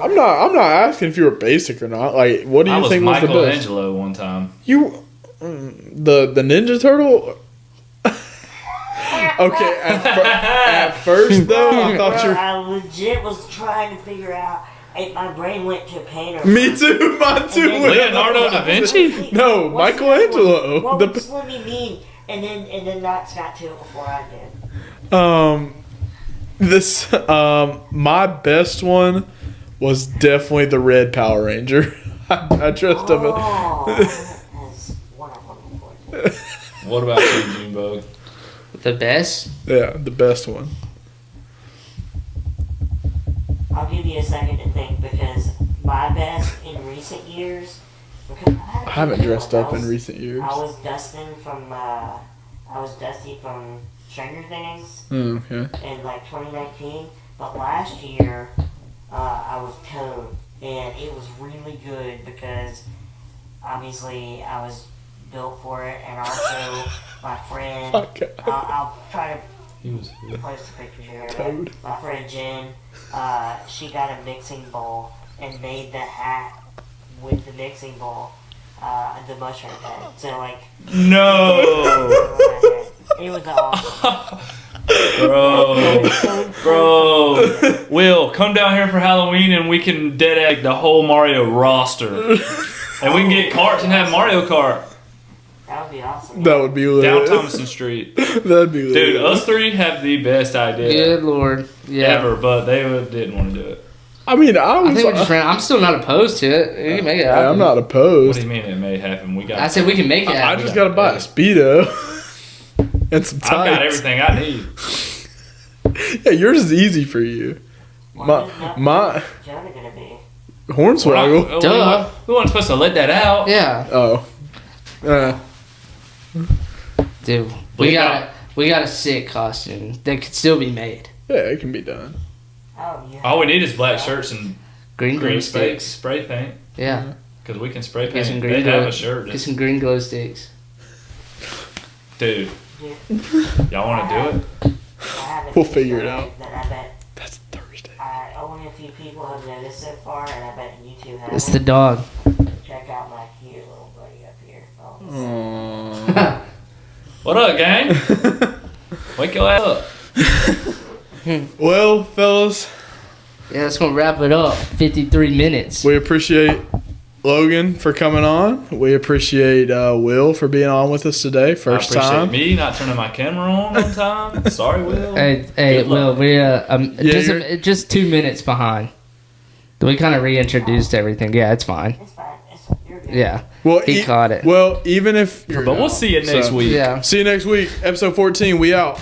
[SPEAKER 1] I'm not asking if you were basic or not. Like, what do
[SPEAKER 3] I
[SPEAKER 1] you
[SPEAKER 3] was
[SPEAKER 1] think was the best?
[SPEAKER 3] Michelangelo one time.
[SPEAKER 1] The Ninja Turtle. Okay, at first though, I thought you were.
[SPEAKER 5] I legit was trying to figure out. My brain went to painter.
[SPEAKER 1] Me too. Mine too.
[SPEAKER 3] Leonardo da Vinci?
[SPEAKER 1] No,
[SPEAKER 5] What's the
[SPEAKER 1] Michelangelo.
[SPEAKER 5] other one? What
[SPEAKER 1] The-
[SPEAKER 5] would Slimmy mean? And then Knox got to it before I did.
[SPEAKER 1] This my best one was definitely the red Power Ranger. I dressed up.
[SPEAKER 5] Oh, that's one of them before.
[SPEAKER 3] What about you, Junebug?
[SPEAKER 4] The best?
[SPEAKER 1] Yeah, the best one.
[SPEAKER 5] I'll give you a second to think because my best in recent years. Because
[SPEAKER 1] I haven't dressed up in recent years.
[SPEAKER 5] I was Dusty from Stranger Things
[SPEAKER 1] Oh, okay.
[SPEAKER 5] in like 2019, but last year I was Toad, and it was really good because obviously I was built for it, and also my friend.
[SPEAKER 1] Okay.
[SPEAKER 5] I'll try to
[SPEAKER 3] He was
[SPEAKER 5] post the picture here.
[SPEAKER 1] Toad.
[SPEAKER 5] My friend Jen, she got a mixing bowl and made the hat with the mixing bowl, the mushroom head. So like,
[SPEAKER 3] no,
[SPEAKER 5] it was awesome.
[SPEAKER 3] bro. Will come down here for Halloween and we can dead egg the whole Mario roster, and we can get carts and have Mario Kart
[SPEAKER 5] That would be awesome.
[SPEAKER 1] That would be lit.
[SPEAKER 3] down Thomason Street.
[SPEAKER 1] That'd be lit.
[SPEAKER 3] Dude, us three have the best idea
[SPEAKER 4] Good lord. Yeah.
[SPEAKER 3] ever, but they didn't want to do it.
[SPEAKER 1] I mean, I
[SPEAKER 4] I
[SPEAKER 1] was.
[SPEAKER 4] think we just ran. I'm still not opposed to it. We can make it happen.
[SPEAKER 1] I'm not
[SPEAKER 3] What
[SPEAKER 1] opposed.
[SPEAKER 3] do you mean it may happen? We got.
[SPEAKER 4] I said we can make it
[SPEAKER 1] I
[SPEAKER 4] happen.
[SPEAKER 1] just gotta buy a Speedo and some
[SPEAKER 3] I've got
[SPEAKER 1] tights.
[SPEAKER 3] everything I need.
[SPEAKER 1] Yeah, yours is easy for you. My
[SPEAKER 5] Jonah gonna be?
[SPEAKER 1] Hornswoggle.
[SPEAKER 4] Duh.
[SPEAKER 3] We weren't supposed to let that out.
[SPEAKER 4] Yeah,
[SPEAKER 1] Oh.
[SPEAKER 4] dude. We got a sick costume that could still be made.
[SPEAKER 1] Yeah, it can be done.
[SPEAKER 5] Oh yeah.
[SPEAKER 3] All we need is black shirts and
[SPEAKER 4] Green glow
[SPEAKER 3] green
[SPEAKER 4] sticks.
[SPEAKER 3] spray paint.
[SPEAKER 4] Yeah.
[SPEAKER 3] Because we can spray
[SPEAKER 4] Get some
[SPEAKER 3] paint.
[SPEAKER 4] green
[SPEAKER 3] They have
[SPEAKER 4] glow.
[SPEAKER 3] a shirt.
[SPEAKER 4] Get some green glow sticks.
[SPEAKER 3] Dude, y'all want to do it?
[SPEAKER 5] I haven't
[SPEAKER 1] We'll figure it
[SPEAKER 5] decided
[SPEAKER 1] out.
[SPEAKER 5] That I bet
[SPEAKER 1] That's Thursday.
[SPEAKER 5] only a few people have noticed so far, and I bet you two have.
[SPEAKER 4] It's the dog.
[SPEAKER 5] Check out my cute little buddy up here.
[SPEAKER 3] What up, gang? Wake your ass up.
[SPEAKER 1] Well, fellas,
[SPEAKER 4] Yeah, that's gonna wrap it up. 53 minutes.
[SPEAKER 1] we appreciate Logan for coming on. We appreciate Will for being on with us today. First
[SPEAKER 3] I appreciate
[SPEAKER 1] time.
[SPEAKER 3] me not turning my camera on time. Sorry, Will.
[SPEAKER 4] Hey,
[SPEAKER 3] Good
[SPEAKER 4] Will,
[SPEAKER 3] luck.
[SPEAKER 4] we
[SPEAKER 1] you're-
[SPEAKER 4] just 2 minutes behind. We kind of reintroduced everything. Yeah, it's fine.
[SPEAKER 5] It's fine. You're good.
[SPEAKER 4] Yeah,
[SPEAKER 1] Well,
[SPEAKER 4] he caught it.
[SPEAKER 1] Well, even if you're
[SPEAKER 3] But we'll see you next
[SPEAKER 1] So-
[SPEAKER 3] week.
[SPEAKER 4] Yeah.
[SPEAKER 1] See you next week. Episode 14. We out.